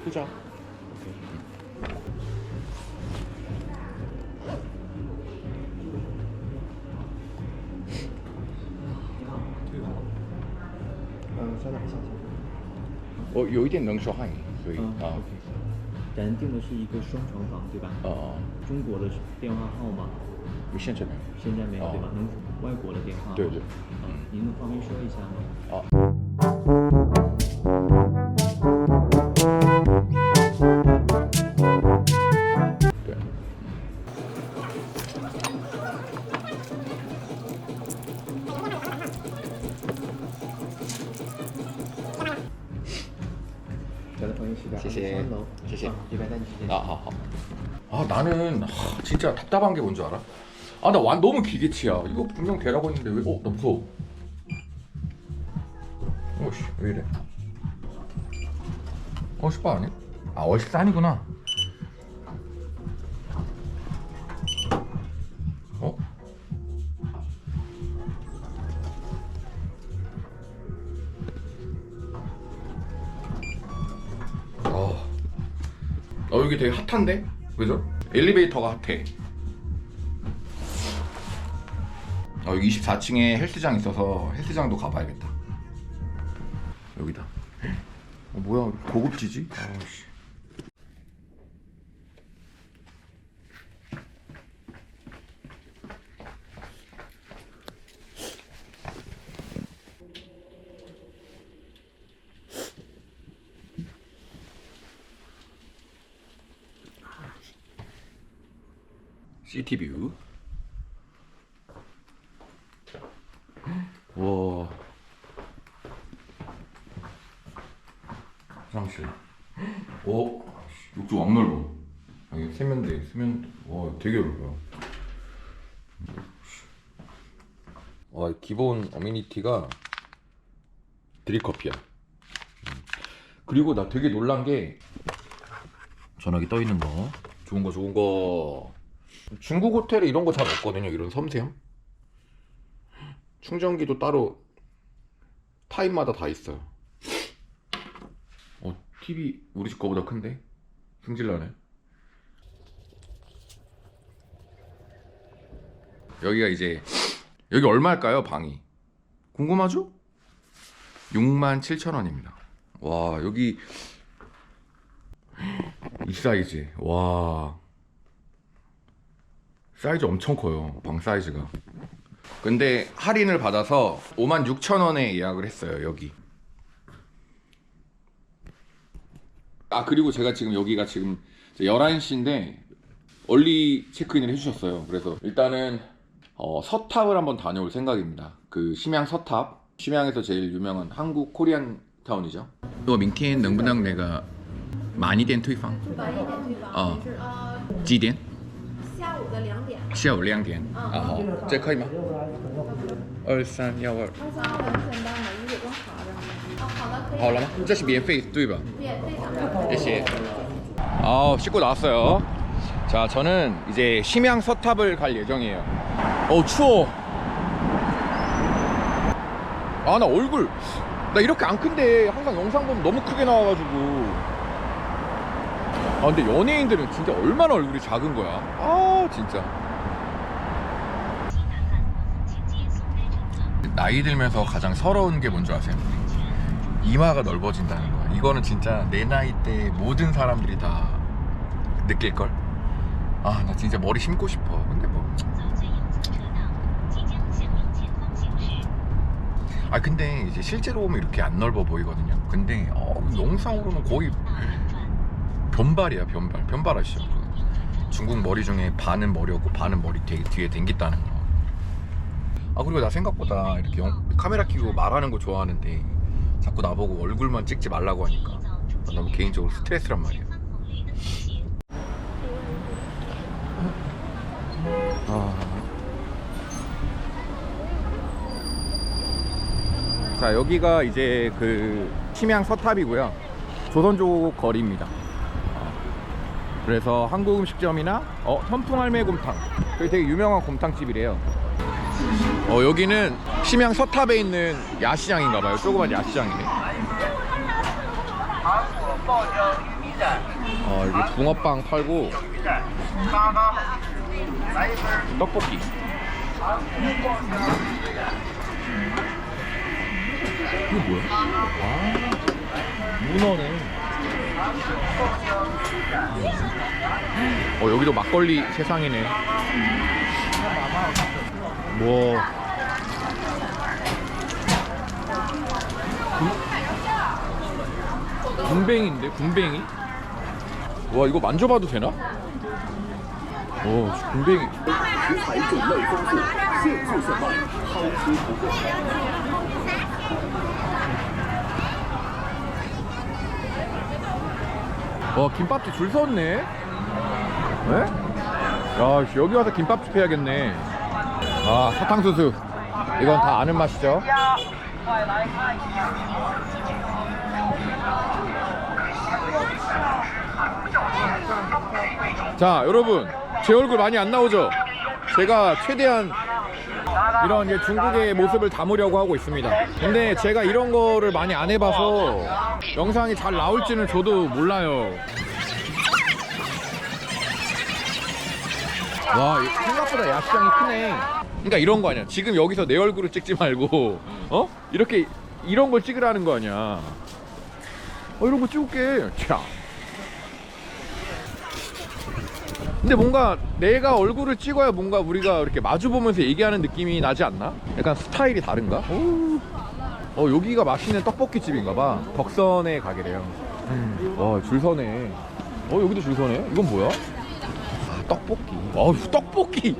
보자.我有一点能说汉语，所以咱订的是一个双床房，对吧？中国的电话号码现在没有，现在没有，对吧？能外国的电话？对对。您能方便说一下吗？对。谢谢，谢谢。나는 진짜 답답한 게 뭔지 알아? 나 너무 기계치야. 이거 분명 되라고 했는데 왜? 나 무서워. 오씨, 왜 이래? 50바 아니야? 54아니구나. 여기 되게 핫한데? 그죠? 엘리베이터가 핫해. 여기 24층에 헬스장 있어서 헬스장도 가봐야겠다. 여기다. 뭐야, 고급지지? 아우씨. 시티뷰. 와. 화장실. 오, 욕조 왕 넓어. 여기 세면대. 와, 되게 넓어요. 와, 기본 어메니티가 드립커피야. 그리고 나 되게 놀란 게 전화기 떠 있는 거. 좋은 거. 중국 호텔에 이런 거 잘 없거든요. 이런 섬세함. 충전기도 따로 타입마다 다 있어요. TV 우리 집 거보다 큰데? 승질나네. 여기가 이제 여기 얼마일까요? 방이 궁금하죠? 67,000원입니다. 와, 여기 이 사이즈. 와, 사이즈 엄청 커요. 방 사이즈가. 근데 할인을 받아서 56,000원에 예약을 했어요. 여기. 아, 그리고 제가 지금 여기가 지금 11시인데 얼리 체크인을 해주셨어요. 그래서 일단은 서탑을 한번 다녀올 생각입니다. 그 심양 서탑. 심양에서 제일 유명한 한국 코리안 타운이죠. 明天能不能那个晚一点退房？几点？下午的2点。下午2点。啊，好，这可以吗？2312。好了吗？这是免费对吧？免费的。谢谢。씻고 나왔어요. 자, 저는 이제 심양 서탑을 갈 예정이에요. 추워. 아, 나 얼굴 나 이렇게 안 큰데 항상 영상 보면 너무 크게 나와가지고. 아, 근데 연예인들은 진짜 얼마나 얼굴이 작은 거야. 아, 진짜. 나이 들면서 가장 서러운 게 뭔지 아세요? 이마가 넓어진다는 거야. 이거는 진짜 내 나이 때 모든 사람들이 다 느낄걸? 아, 나 진짜 머리 심고 싶어. 근데 뭐. 아, 근데 이제 실제로 보면 이렇게 안 넓어 보이거든요. 근데 영상으로는 거의 변발이야. 변발 아시죠? 중국 머리 중에 반은 머리였고 반은 머리 뒤에 댕겼다는 거. 아, 그리고 나 생각보다 이렇게 카메라 켜고 말하는 거 좋아하는데 자꾸 나보고 얼굴만 찍지 말라고 하니까 너무 개인적으로 스트레스란 말이야. 자, 여기가 이제 그 심양 서탑이고요. 조선족 거리입니다. 그래서 한국 음식점이나 현풍할매곰탕, 그게 되게 유명한 곰탕집이래요. 여기는 심양 서탑에 있는 야시장인가봐요. 조그만 야시장이네. 여기 붕어빵 팔고 떡볶이. 이거 뭐야? 문어네. 여기도 막걸리 세상이네. 뭐 군뱅이인데? 군뱅이? 와, 이거 만져봐도 되나? 군뱅이. 와, 김밥집 줄 섰네? 네? 야, 여기 와서 김밥집 해야겠네. 아, 사탕수수. 이건 다 아는 맛이죠? 자, 여러분, 제 얼굴 많이 안 나오죠? 제가 최대한 이런 이제 중국의 모습을 담으려고 하고 있습니다. 근데 제가 이런 거를 많이 안 해봐서 영상이 잘 나올지는 저도 몰라요. 와, 생각보다 야시장이 크네. 그러니까 이런 거 아니야. 지금 여기서 내 얼굴을 찍지 말고 이렇게 이런 걸 찍으라는 거 아니야. 이런 거 찍을게. 자. 근데 뭔가 내가 얼굴을 찍어야 뭔가 우리가 이렇게 마주보면서 얘기하는 느낌이 나지 않나? 약간 스타일이 다른가? 여기가 맛있는 떡볶이 집인가봐. 덕선의 가게래요. 와, 줄 서네. 여기도 줄 서네. 이건 뭐야? 떡볶이. 어우, 떡볶이.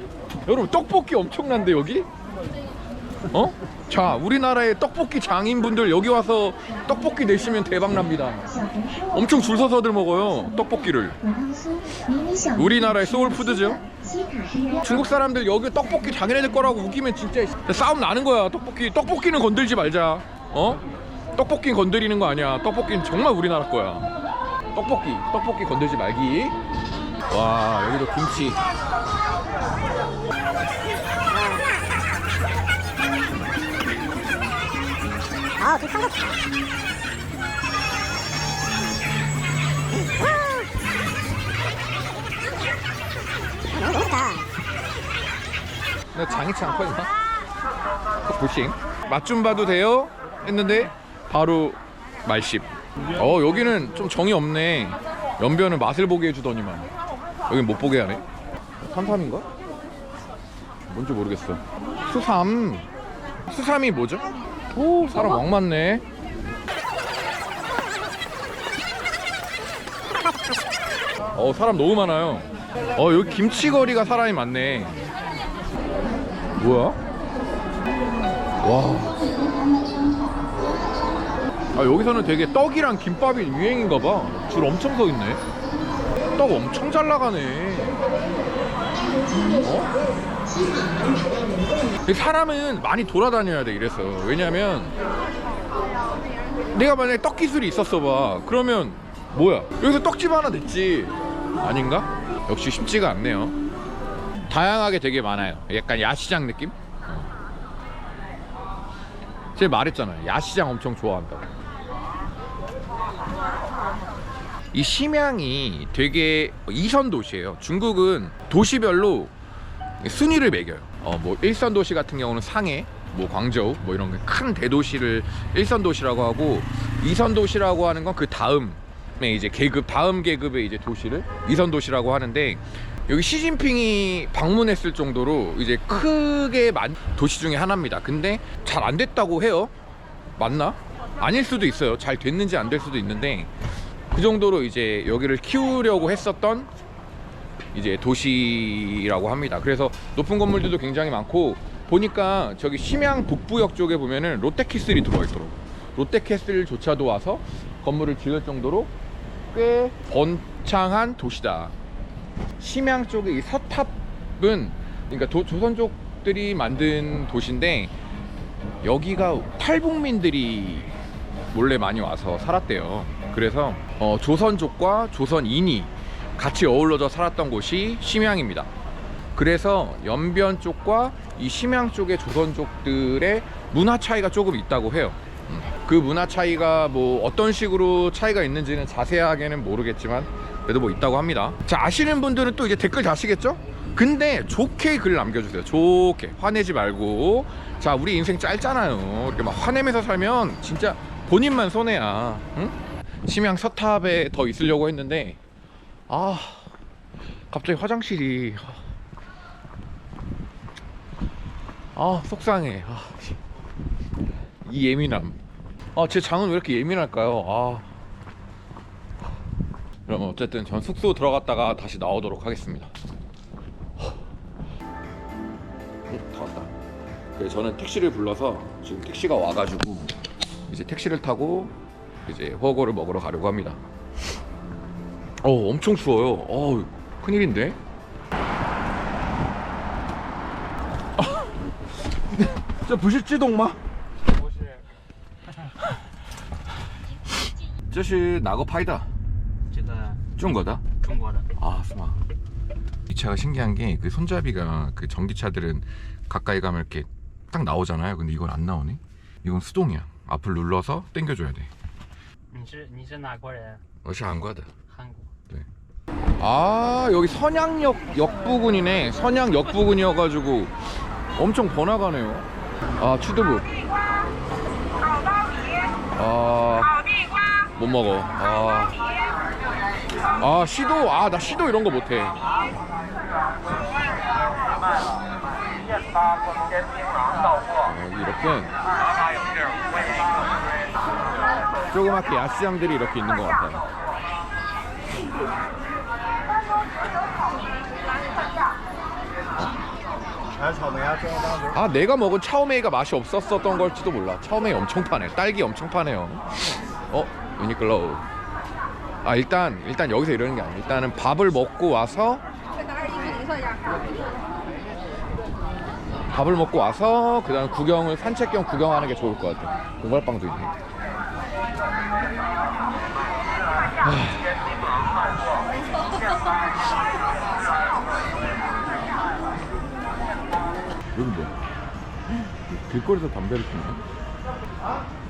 여러분, 떡볶이 엄청난데 여기? 어? 자, 우리나라의 떡볶이 장인분들 여기 와서 떡볶이 내시면 대박 납니다. 엄청 줄 서서들 먹어요, 떡볶이를. 우리나라의 소울푸드죠. 중국 사람들 여기 떡볶이 자기네들 거라고 우기면 진짜 싸움 나는 거야. 떡볶이는 건들지 말자. 어? 떡볶이는 건드리는 거 아니야. 떡볶이는 정말 우리나라 거야. 떡볶이 건들지 말기. 와, 여기도 김치. 아, 그 삼각. 너무 좋다. 나 장이치 않거든요. 부싱. 맛 좀 봐도 돼요? 했는데 바로 말씹. 여기는 좀 정이 없네. 연변은 맛을 보게 해주더니만 여긴 못 보게 하네. 산삼인가? 뭔지 모르겠어. 수삼이 뭐죠? 오, 사람 왕 많네. 사람 너무 많아요. 여기 김치거리가 사람이 많네. 뭐야? 와. 여기서는 되게 떡이랑 김밥이 유행인가봐. 줄 엄청 서 있네. 떡 엄청 잘 나가네. 사람은 많이 돌아다녀야 돼. 이래서. 왜냐면 내가 만약에 떡 기술이 있었어 봐. 그러면 뭐야, 여기서 떡집 하나 냈지. 아닌가? 역시 쉽지가 않네요. 다양하게 되게 많아요. 약간 야시장 느낌? 제가 말했잖아요, 야시장 엄청 좋아한다고. 이 심양이 되게 2선 도시예요. 중국은 도시별로 순위를 매겨요. 뭐 1선 도시 같은 경우는 상해, 뭐 광저우, 뭐 이런 큰 대도시를 1선 도시라고 하고, 2선 도시라고 하는 건 그 다음에 이제 다음 계급의 이제 도시를 2선 도시라고 하는데, 여기 시진핑이 방문했을 정도로 이제 크게 도시 중에 하나입니다. 근데 잘 안 됐다고 해요. 맞나? 아닐 수도 있어요. 잘 됐는지 안 될 수도 있는데, 그 정도로 이제 여기를 키우려고 했었던 이제 도시라고 합니다. 그래서 높은 건물들도 굉장히 많고, 보니까 저기 심양 북부역 쪽에 보면은 롯데캐슬이 들어와 있더라고. 롯데캐슬조차도 와서 건물을 지을 정도로 꽤 번창한 도시다. 심양 쪽의 이 서탑은, 그러니까 조선족들이 만든 도시인데, 여기가 탈북민들이 몰래 많이 와서 살았대요. 그래서 조선족과 조선인이 같이 어우러져 살았던 곳이 심양입니다. 그래서 연변 쪽과 이 심양 쪽의 조선족들의 문화 차이가 조금 있다고 해요. 그 문화 차이가 뭐 어떤 식으로 차이가 있는지는 자세하게는 모르겠지만 그래도 뭐 있다고 합니다. 자, 아시는 분들은 또 이제 댓글 다시겠죠? 근데 좋게 글 남겨주세요. 좋게. 화내지 말고. 자, 우리 인생 짧잖아요. 이렇게 막 화내면서 살면 진짜 본인만 손해야. 응? 심양 서탑에 더 있으려고 했는데, 갑자기 화장실이 속상해. 이 예민함. 제 장은 왜 이렇게 예민할까요? 그럼 어쨌든 전 숙소 들어갔다가 다시 나오도록 하겠습니다. 다 왔다. 그래서 저는 택시를 불러서 지금 택시가 와가지고 이제 택시를 타고 이제 허거를 먹으러 가려고 합니다. 엄청 추워요. 큰일인데? 저不是自动吗？这是哪个拍的？这个中国的？中国的。是吗？이 차가 신기한 게 그 손잡이가 그 전기차들은 가까이 가면 이렇게 딱 나오잖아요. 근데 이건 안 나오네. 이건 수동이야. 앞을 눌러서 당겨줘야 돼. 你是哪国人？我是韩国的。 한국. 네. 여기 선양역 역 부근이네. 선양역 부근이어가지고 엄청 번화가네요. 취두부. 못 먹어. 시도. 나 시도 이런 거 못해. 여기 이렇게 조그맣게 야시장들이 이렇게 있는 것 같아요. 아, 내가 먹은 차오메이가 맛이 없었던 걸지도 몰라. 차오메이 엄청 파네. 딸기 엄청 파네요. 유니클로. 아, 일단 여기서 이러는 게 아니야. 일단은 밥을 먹고 와서 그다음 구경을 산책 겸 구경하는 게 좋을 것 같아. 공갈빵도 있네. 여기 뭐야? 길거리에서 담배를 피네.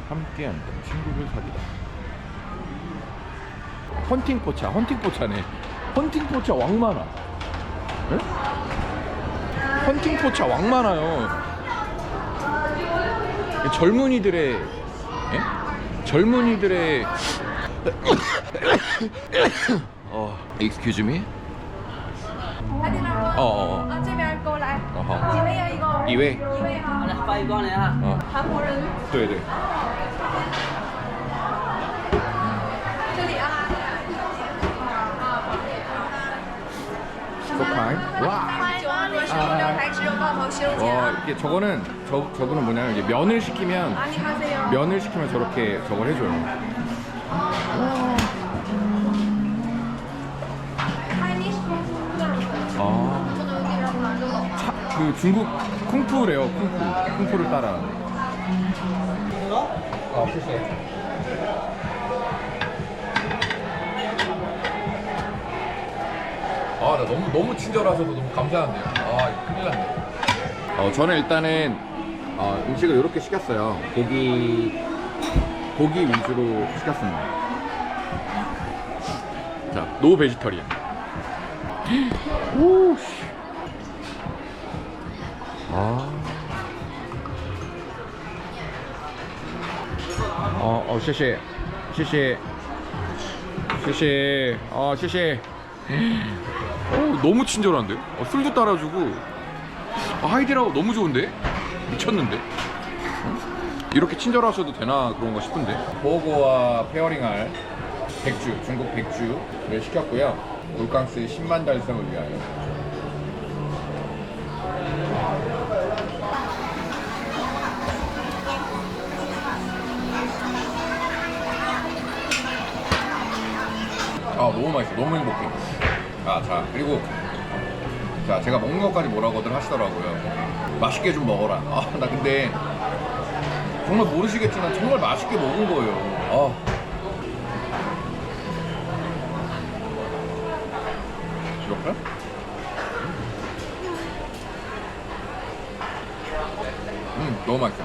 함께한다. 친구를 사귀다. 헌팅포차네. 헌팅포차 왕 많아. 네? 헌팅포차 왕 많아요. 젊은이들의 excuse me? 这边过来。好。你们有一个。一位。好的，发一光人啊。韩国人。对。这里啊。So kind. 와. 이게 저거는 뭐냐면 이제 면을 시키면 저렇게 저걸 해줘요. 그 중국 쿵푸래요. 쿵푸를 따라. 아, 나 너무 친절하셔서 너무 감사한데요. 아, 큰일 났네. 저는 일단은 음식을 이렇게 시켰어요. 고기 위주로 시켰습니다. 자, 노 베지터리안. 오, 씨.谢谢. 너무 친절한데? 술도 따라주고. 하이디라고 너무 좋은데? 미쳤는데? 이렇게 친절하셔도 되나 그런가 싶은데. 버거와 페어링할 백주, 중국 백주를 시켰고요. 돌강스 10만 달성을 위하여. 너무 맛있어. 너무 행복해. 자, 그리고 제가 먹는 것까지 뭐라고들 하시더라고요. 맛있게 좀 먹어라. 나 근데 정말 모르시겠지만 정말 맛있게 먹은 거예요. 이렇게? 너무 맛있어.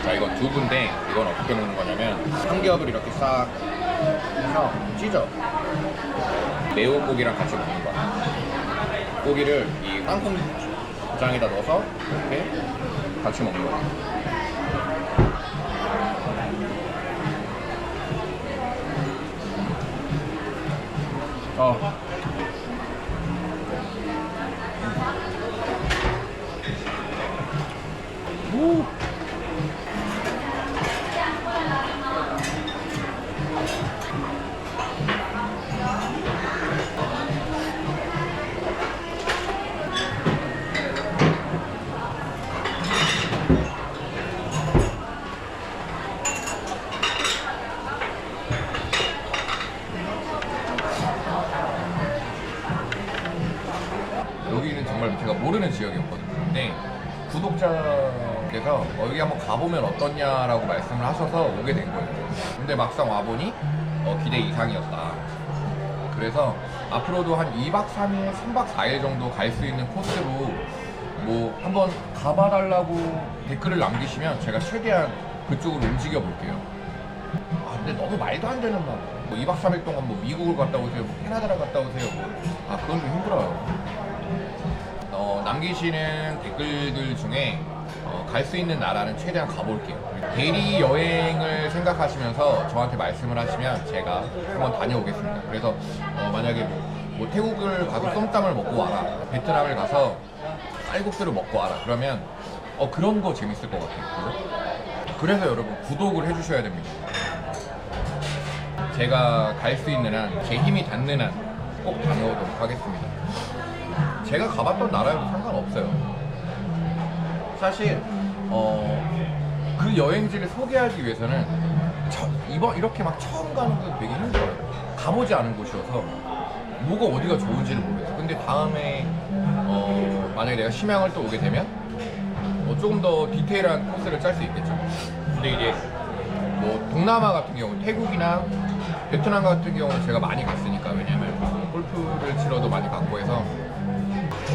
자, 이건 두부인데 이건 어떻게 먹는 거냐면 삼겹을 이렇게 싹 해서 찢어. 매운 고기랑 같이 먹는 거야. 고기를 이 땅콩장에다 넣어서 이렇게 같이 먹는 거야. 여기는 정말 제가 모르는 지역이었거든요. 근데 구독자께서 여기 한번 가보면 어떠냐라고 말씀을 하셔서 오게 된 거예요. 근데 막상 와보니 기대 이상이었다. 그래서 앞으로도 한 2박 3일, 3박 4일 정도 갈 수 있는 코스로 뭐 한번 가봐달라고 댓글을 남기시면 제가 최대한 그쪽으로 움직여 볼게요. 근데 너무 말도 안 되는 말. 뭐 2박 3일 동안 뭐 미국을 갔다 오세요, 뭐 캐나다를 갔다 오세요. 그건 좀 힘들어요. 남기시는 댓글들 중에 갈 수 있는 나라는 최대한 가볼게요. 대리 여행을 생각하시면서 저한테 말씀을 하시면 제가 한번 다녀오겠습니다. 그래서 만약에 뭐 태국을 가서 쏨땀을 먹고 와라, 베트남을 가서 쌀국수를 먹고 와라, 그러면 그런 거 재밌을 것 같아요. 그래서 여러분 구독을 해주셔야 됩니다. 제가 갈 수 있는 한, 제 힘이 닿는 한 꼭 다녀오도록 하겠습니다. 제가 가봤던 나라여도 상관없어요. 사실 그 여행지를 소개하기 위해서는 이렇게 막 처음 가는 건 되게 힘들어요. 가보지 않은 곳이어서 뭐가 어디가 좋은지를 모르겠어요. 근데 다음에 만약에 내가 심양을 또 오게 되면 조금 더 디테일한 코스를 짤 수 있겠죠. 근데 이제 뭐 동남아 같은 경우 태국이나 베트남 같은 경우는 제가 많이 갔으니까, 왜냐면 골프를 치러도 많이 갔고 해서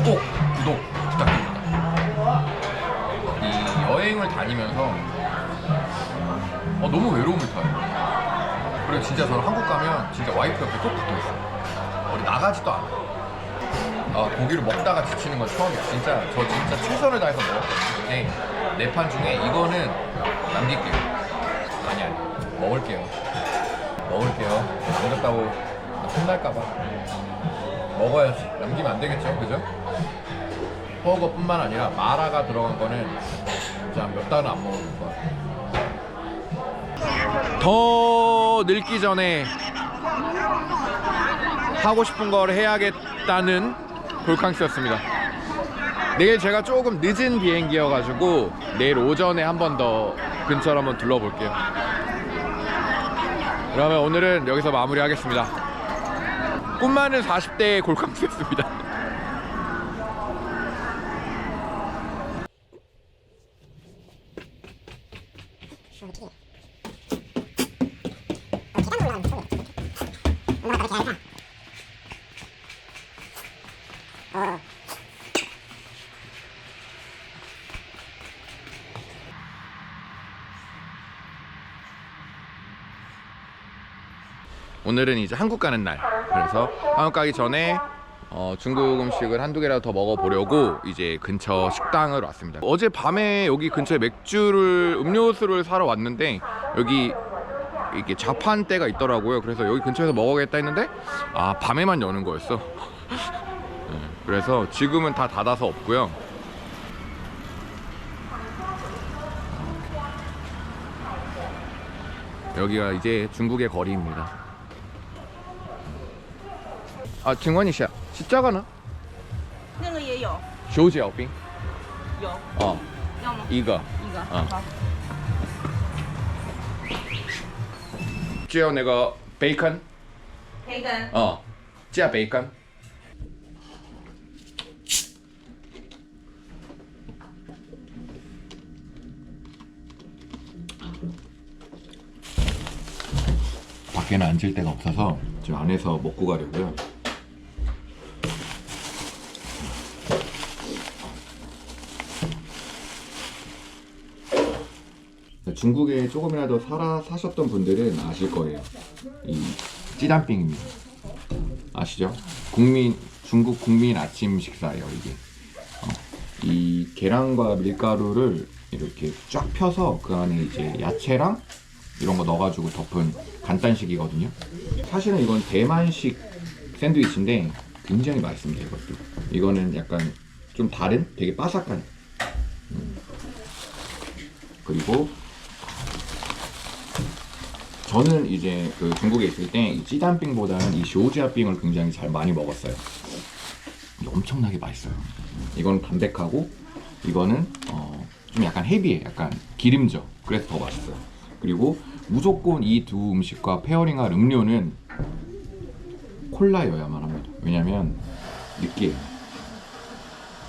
꼭 구독 부탁드립니다. 이 여행을 다니면서 너무 외로움을 타요. 그리고 진짜 저는 한국 가면 진짜 와이프 옆에 꼭 붙어있어요. 어디 나가지도 않아요. 고기를 먹다가 지치는 건 처음이에요. 진짜 저 진짜 최선을 다해서 먹었거든요. 근데 4판 중에 이거는 남길게요. 아니 먹을게요. 안 갔다고 혼날까봐 먹어야지. 남기면 안 되겠죠, 그죠? 버거뿐만 아니라 마라가 들어간 거는 진짜 몇 달은 안 먹을 거야. 더 늙기 전에 하고 싶은 걸 해야겠다는 골캉스였습니다. 내일 제가 조금 늦은 비행기여가지고 내일 오전에 한 번 더 근처를 한번 둘러볼게요. 그러면 오늘은 여기서 마무리하겠습니다. 꿈 많은 40대 골캉스였습니다. 오늘은 이제 한국 가는 날. 그래서 한국 가기 전에 중국 음식을 한두 개라도 더 먹어보려고 이제 근처 식당을 왔습니다. 어제 밤에 여기 근처에 음료수를 사러 왔는데 여기 이렇게 자판대가 있더라고요. 그래서 여기 근처에서 먹어야겠다 했는데 밤에만 여는 거였어. 네, 그래서 지금은 다 닫아서 없고요. 여기가 이제 중국의 거리입니다. 请问一下，是这个呢？那个也有。手脚冰。有。要吗？一个。好。只有那个培根。培根。加培根。밖에는 앉을 데가 없어서 저 안에서 먹고 가려고요. 중국에 조금이라도 사셨던 분들은 아실 거예요. 이 찌단빙입니다. 아시죠? 중국 국민 아침 식사예요, 이게. 이 계란과 밀가루를 이렇게 쫙 펴서 그 안에 이제 야채랑 이런 거 넣어가지고 덮은 간단식이거든요. 사실은 이건 대만식 샌드위치인데 굉장히 맛있습니다, 이것도. 이거는 약간 좀 다른, 되게 바삭한. 그리고 저는 이제 그 중국에 있을 때 이 찌단빙보다는 이 쇼지아빙을 굉장히 많이 먹었어요. 엄청나게 맛있어요. 이건 담백하고 이거는 좀 약간 헤비해, 약간 기름져. 그래서 더 맛있어요. 그리고 무조건 이 두 음식과 페어링할 음료는 콜라여야만 합니다. 왜냐면 느끼해요.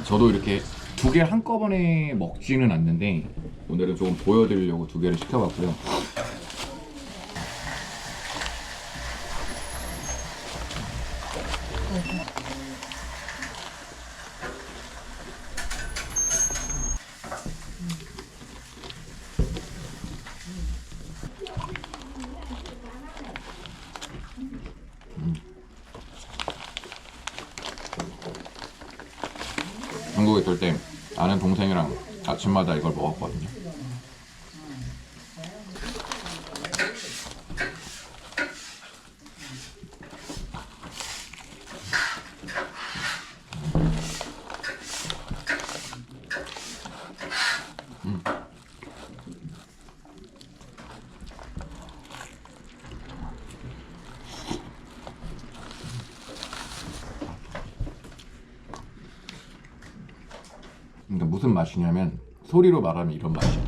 저도 이렇게 두 개를 한꺼번에 먹지는 않는데 오늘은 조금 보여드리려고 두 개를 시켜봤고요. 중국에 있을 때 아는 동생이랑 아침마다 이걸 먹었거든요. 무슨 맛이냐면 소리로 말하면 이런 맛이야.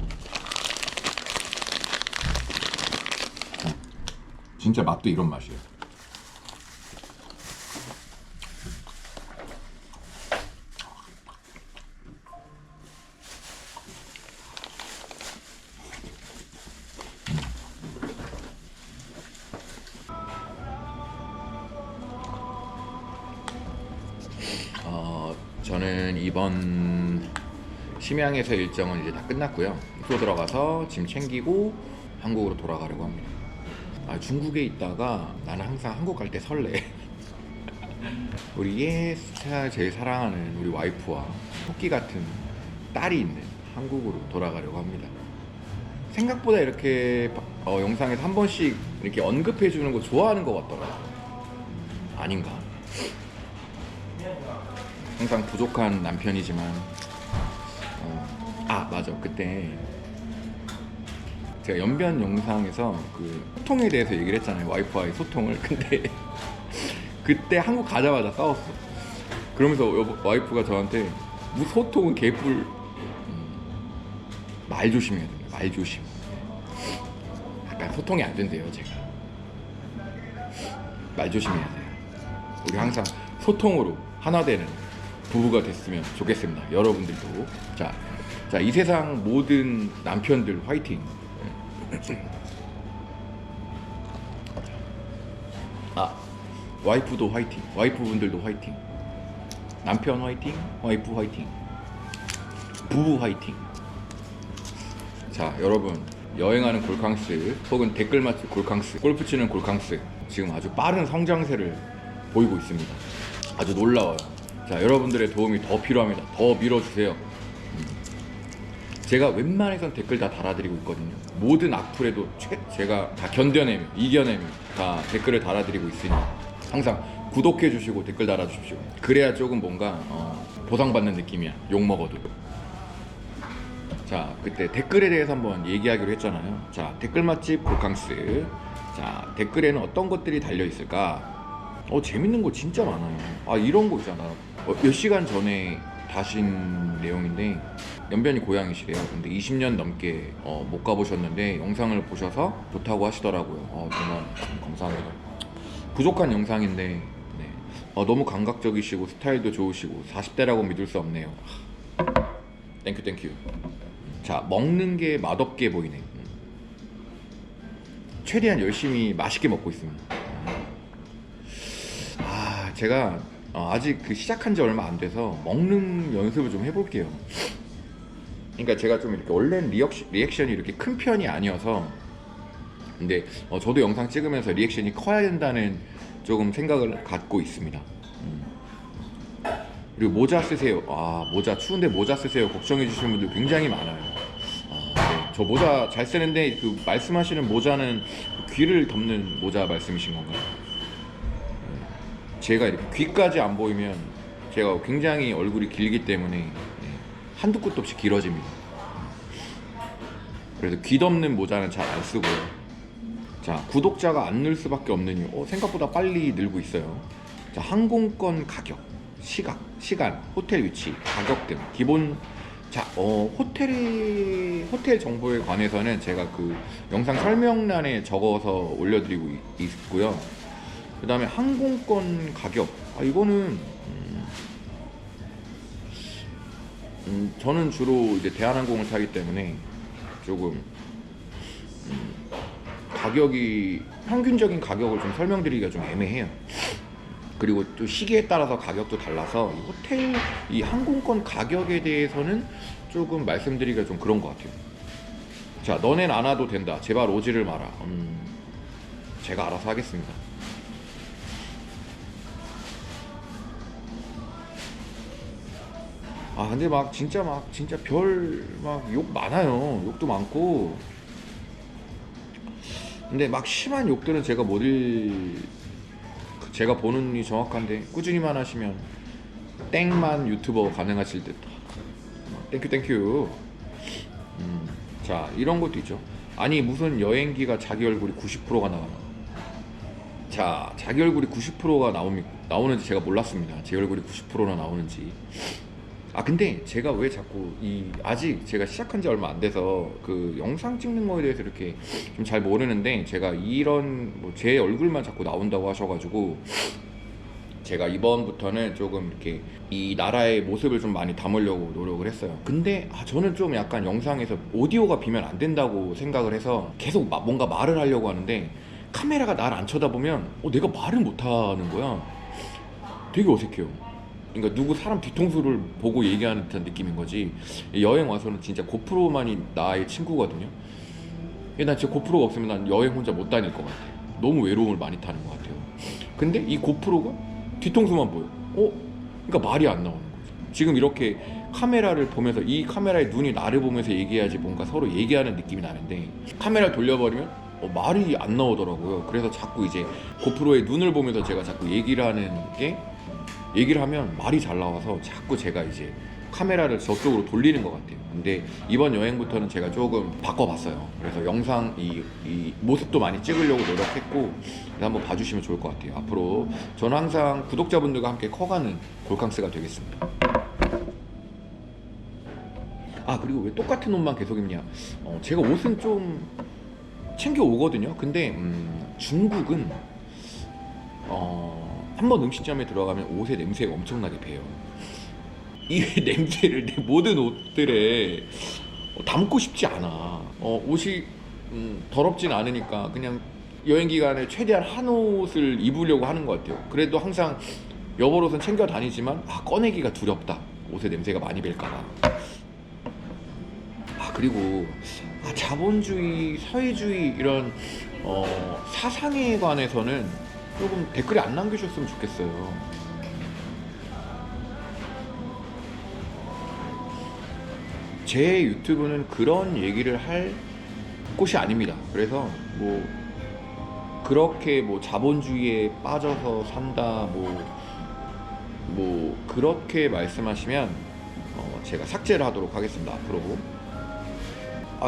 진짜 맛도 이런 맛이에요. 저는 이번 심양에서 일정은 이제 다 끝났고요. 숙소 들어가서 짐 챙기고 한국으로 돌아가려고 합니다. 중국에 있다가 나는 항상 한국 갈 때 설레. 우리 제일 사랑하는 우리 와이프와 토끼 같은 딸이 있는 한국으로 돌아가려고 합니다. 생각보다 이렇게 영상에서 한 번씩 이렇게 언급해 주는 거 좋아하는 것 같더라고요. 아닌가? 항상 부족한 남편이지만 맞아, 그때 제가 연변 영상에서 그 소통에 대해서 얘기를 했잖아요. 와이프와의 소통을. 근데 그때 한국 가자마자 싸웠어. 그러면서 와이프가 저한테 소통은 개뿔, 말 조심해야 돼요. 말 조심. 약간 소통이 안 된대요. 제가 말 조심해야 돼요. 우리 항상 소통으로 하나 되는 부부가 됐으면 좋겠습니다. 여러분들도. 자, 이 세상 모든 남편들 화이팅. 와이프도 화이팅. 와이프분들도 화이팅. 남편 화이팅. 와이프 화이팅. 부부 화이팅. 자, 여러분, 여행하는 골캉스 혹은 댓글 맛집 골캉스, 골프 치는 골캉스 지금 아주 빠른 성장세를 보이고 있습니다. 아주 놀라워요. 자, 여러분들의 도움이 더 필요합니다. 더 밀어주세요. 제가 웬만해선 댓글 다 달아드리고 있거든요. 모든 악플에도 제가 다 견뎌내며 이겨내며 다 댓글을 달아드리고 있으니 항상 구독해주시고 댓글 달아주십시오. 그래야 조금 뭔가 보상받는 느낌이야. 욕먹어도. 자, 그때 댓글에 대해서 한번 얘기하기로 했잖아요. 자, 댓글 맛집 골캉스. 자, 댓글에는 어떤 것들이 달려있을까? 재밌는 거 진짜 많아요. 이런 거 있잖아. 몇 시간 전에 다신 내용인데, 연변이 고향이시래요. 근데 20년 넘게 못 가보셨는데 영상을 보셔서 좋다고 하시더라고요. 정말 감사합니다. 부족한 영상인데 네. 너무 감각적이시고 스타일도 좋으시고 40대라고 믿을 수 없네요. 땡큐. 자, 먹는 게 맛없게 보이네. 최대한 열심히 맛있게 먹고 있습니다. 제가 아직 시작한 지 얼마 안 돼서 먹는 연습을 좀 해볼게요. 그러니까 제가 좀 이렇게 원래는 리액션이 이렇게 큰 편이 아니어서, 근데 저도 영상 찍으면서 리액션이 커야 된다는 조금 생각을 갖고 있습니다. 그리고 모자 쓰세요. 모자 추운데 모자 쓰세요 걱정해 주시는 분들 굉장히 많아요. 네. 저 모자 잘 쓰는데 그 말씀하시는 모자는 귀를 덮는 모자 말씀이신 건가요? 제가 이렇게 귀까지 안 보이면 제가 굉장히 얼굴이 길기 때문에 한두 끝도 없이 길어집니다. 그래서 귀 덮는 모자는 잘 안 쓰고요. 자, 구독자가 안 늘 수밖에 없는 이유. 생각보다 빨리 늘고 있어요. 자, 항공권 가격, 시간, 호텔 위치, 가격 등 기본. 자, 호텔 정보에 관해서는 제가 그 영상 설명란에 적어서 올려드리고 있고요. 그 다음에 항공권 가격, 이거는 저는 주로 이제 대한항공을 타기 때문에 조금 가격이 평균적인 가격을 좀 설명드리기가 좀 애매해요. 그리고 또 시기에 따라서 가격도 달라서 이 항공권 가격에 대해서는 조금 말씀드리기가 좀 그런 것 같아요. 자, 너넨 안 와도 된다. 제발 오지를 마라. 제가 알아서 하겠습니다. 근데 진짜 별 욕 많아요. 욕도 많고. 근데 심한 욕들은 제가 제가 보는 이 정확한데 꾸준히만 하시면 땡만 유튜버 가능하실 듯. 땡큐. 자, 이런 것도 있죠. 아니 무슨 여행기가 자기 얼굴이 90%가 나와요. 자, 자기 얼굴이 90%가 나오는지 제가 몰랐습니다. 제 얼굴이 90%나 나오는지. 아 근데 제가 왜 자꾸 아직 제가 시작한 지 얼마 안 돼서 그 영상 찍는 거에 대해서 이렇게 좀 잘 모르는데, 제가 이런 뭐 제 얼굴만 자꾸 나온다고 하셔가지고 제가 이번부터는 조금 이렇게 이 나라의 모습을 좀 많이 담으려고 노력을 했어요. 근데 저는 좀 약간 영상에서 오디오가 비면 안 된다고 생각을 해서 계속 뭔가 말을 하려고 하는데, 카메라가 날 안 쳐다보면 내가 말을 못 하는 거야. 되게 어색해요. 그러니까 누구 사람 뒤통수를 보고 얘기하는 듯한 느낌인 거지. 여행 와서는 진짜 고프로만이 나의 친구거든요. 난 진짜 고프로가 없으면 난 여행 혼자 못 다닐 것 같아. 너무 외로움을 많이 타는 것 같아요. 근데 이 고프로가 뒤통수만 보여. 그러니까 말이 안 나오는 거죠. 지금 이렇게 카메라를 보면서 이 카메라의 눈이 나를 보면서 얘기해야지 뭔가 서로 얘기하는 느낌이 나는데, 카메라를 돌려버리면 말이 안 나오더라고요. 그래서 자꾸 이제 고프로의 눈을 보면서 제가 자꾸 얘기를 하면 말이 잘 나와서 자꾸 제가 이제 카메라를 저쪽으로 돌리는 것 같아요. 근데 이번 여행부터는 제가 조금 바꿔봤어요. 그래서 영상 이 모습도 많이 찍으려고 노력했고, 한번 봐주시면 좋을 것 같아요. 앞으로 저는 항상 구독자분들과 함께 커가는 골캉스가 되겠습니다. 그리고 왜 똑같은 옷만 계속 입냐, 제가 옷은 좀 챙겨 오거든요. 근데 중국은 한번 음식점에 들어가면 옷의 냄새가 엄청나게 배요. 이 냄새를 내 모든 옷들에 담고 싶지 않아. 옷이 더럽진 않으니까 그냥 여행 기간에 최대한 한 옷을 입으려고 하는 것 같아요. 그래도 항상 여벌옷은 챙겨 다니지만 꺼내기가 두렵다. 옷의 냄새가 많이 뵐까봐. 그리고 자본주의, 사회주의 이런 사상에 관해서는 조금 댓글에 안 남겨주셨으면 좋겠어요. 제 유튜브는 그런 얘기를 할 곳이 아닙니다. 그래서 뭐 그렇게 뭐 자본주의에 빠져서 산다 뭐 그렇게 말씀하시면 제가 삭제를 하도록 하겠습니다. 앞으로.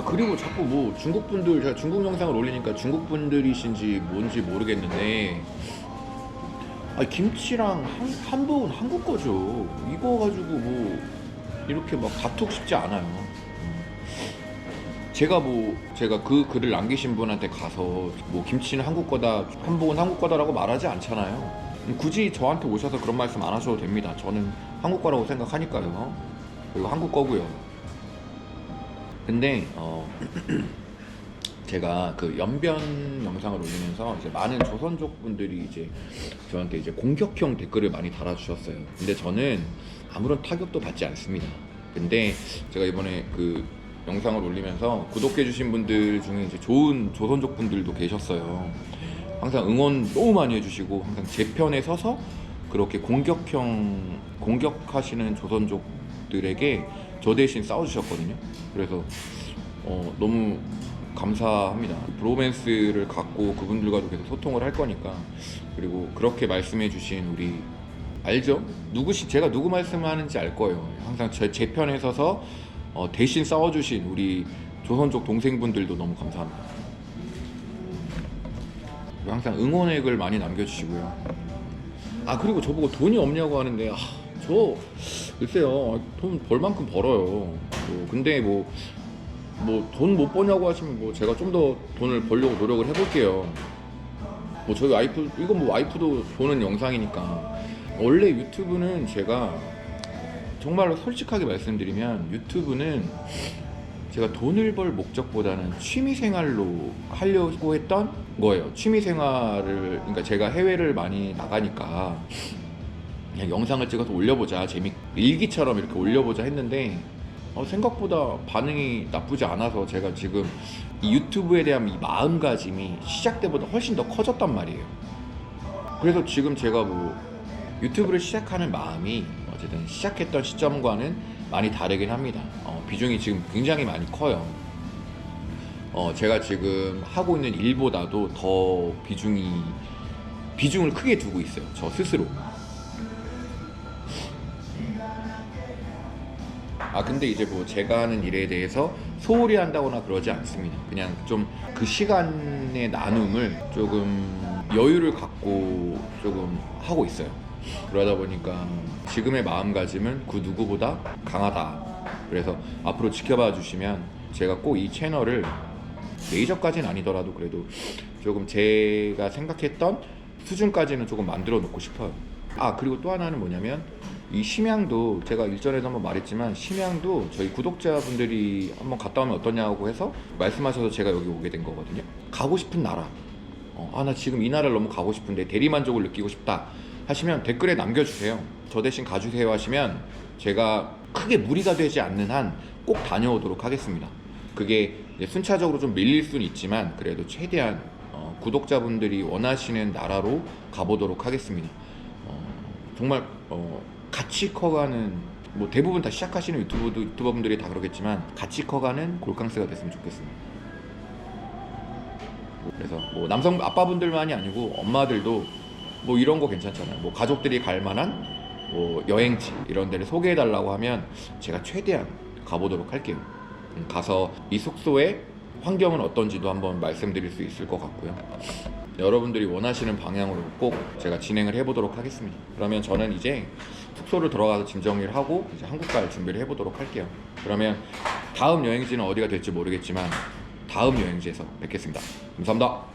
그리고 자꾸 뭐 중국 분들, 제가 중국 영상을 올리니까 중국 분들이신지 뭔지 모르겠는데, 김치랑 한복은 한국 거죠. 이거 가지고 뭐 이렇게 막 다투고 싶지 않아요. 제가 그 글을 남기신 분한테 가서 뭐 김치는 한국 거다, 한복은 한국 거다라고 말하지 않잖아요. 굳이 저한테 오셔서 그런 말씀 안 하셔도 됩니다. 저는 한국 거라고 생각하니까요. 그리고 한국 거고요. 근데 제가 그 연변 영상을 올리면서 이제 많은 조선족 분들이 이제 저한테 이제 공격형 댓글을 많이 달아주셨어요. 근데 저는 아무런 타격도 받지 않습니다. 근데 제가 이번에 그 영상을 올리면서 구독해주신 분들 중에 이제 좋은 조선족 분들도 계셨어요. 항상 응원 너무 많이 해주시고 항상 제 편에 서서 그렇게 공격하시는 조선족들에게 저 대신 싸워주셨거든요. 그래서 너무 감사합니다. 브로맨스를 갖고 그분들과도 계속 소통을 할 거니까. 그리고 그렇게 말씀해 주신 우리 알죠? 제가 누구 말씀하는지 알 거예요. 항상 제 편에 서서 대신 싸워주신 우리 조선족 동생분들도 너무 감사합니다. 항상 응원액을 많이 남겨주시고요. 그리고 저보고 돈이 없냐고 하는데 저 글쎄요, 돈 벌 만큼 벌어요. 근데 뭐 돈 못 버냐고 하시면 뭐 제가 좀 더 돈을 벌려고 노력을 해볼게요. 뭐 저희 와이프, 이건 뭐 와이프도 보는 영상이니까. 원래 유튜브는 제가 정말로 솔직하게 말씀드리면 유튜브는 제가 돈을 벌 목적보다는 취미생활로 하려고 했던 거예요. 취미생활을, 그러니까 제가 해외를 많이 나가니까 그냥 영상을 찍어서 올려보자, 일기처럼 이렇게 올려보자 했는데 생각보다 반응이 나쁘지 않아서 제가 지금 이 유튜브에 대한 이 마음가짐이 시작 때보다 훨씬 더 커졌단 말이에요. 그래서 지금 제가 뭐 유튜브를 시작하는 마음이 어쨌든 시작했던 시점과는 많이 다르긴 합니다. 비중이 지금 굉장히 많이 커요. 제가 지금 하고 있는 일보다도 더 비중을 크게 두고 있어요. 저 스스로. 근데 이제 뭐 제가 하는 일에 대해서 소홀히 한다거나 그러지 않습니다. 그냥 좀 그 시간의 나눔을 조금 여유를 갖고 조금 하고 있어요. 그러다 보니까 지금의 마음가짐은 그 누구보다 강하다. 그래서 앞으로 지켜봐 주시면 제가 꼭 이 채널을 메이저까지는 아니더라도 그래도 조금 제가 생각했던 수준까지는 조금 만들어 놓고 싶어요. 아, 그리고 또 하나는 뭐냐면 이 심양도 제가 일전에도 한번 말했지만 심양도 저희 구독자분들이 한번 갔다 오면 어떠냐고 해서 말씀하셔서 제가 여기 오게 된 거거든요. 가고 싶은 나라, 나 지금 이 나라를 너무 가고 싶은데 대리만족을 느끼고 싶다 하시면 댓글에 남겨주세요. 저 대신 가주세요 하시면 제가 크게 무리가 되지 않는 한 꼭 다녀오도록 하겠습니다. 그게 이제 순차적으로 좀 밀릴 수는 있지만 그래도 최대한 구독자분들이 원하시는 나라로 가보도록 하겠습니다. 정말 같이 커가는, 뭐 대부분 다 시작하시는 유튜버분들이 다 그러겠지만 같이 커가는 골캉스가 됐으면 좋겠습니다. 그래서 뭐 남성 아빠분들만이 아니고 엄마들도 뭐 이런 거 괜찮잖아요. 뭐 가족들이 갈 만한 뭐 여행지 이런 데를 소개해 달라고 하면 제가 최대한 가보도록 할게요. 가서 이 숙소의 환경은 어떤지도 한번 말씀드릴 수 있을 것 같고요. 여러분들이 원하시는 방향으로 꼭 제가 진행을 해보도록 하겠습니다. 그러면 저는 이제 숙소를 들어가서 짐 정리를 하고 이제 한국 갈 준비를 해보도록 할게요. 그러면 다음 여행지는 어디가 될지 모르겠지만 다음 여행지에서 뵙겠습니다. 감사합니다.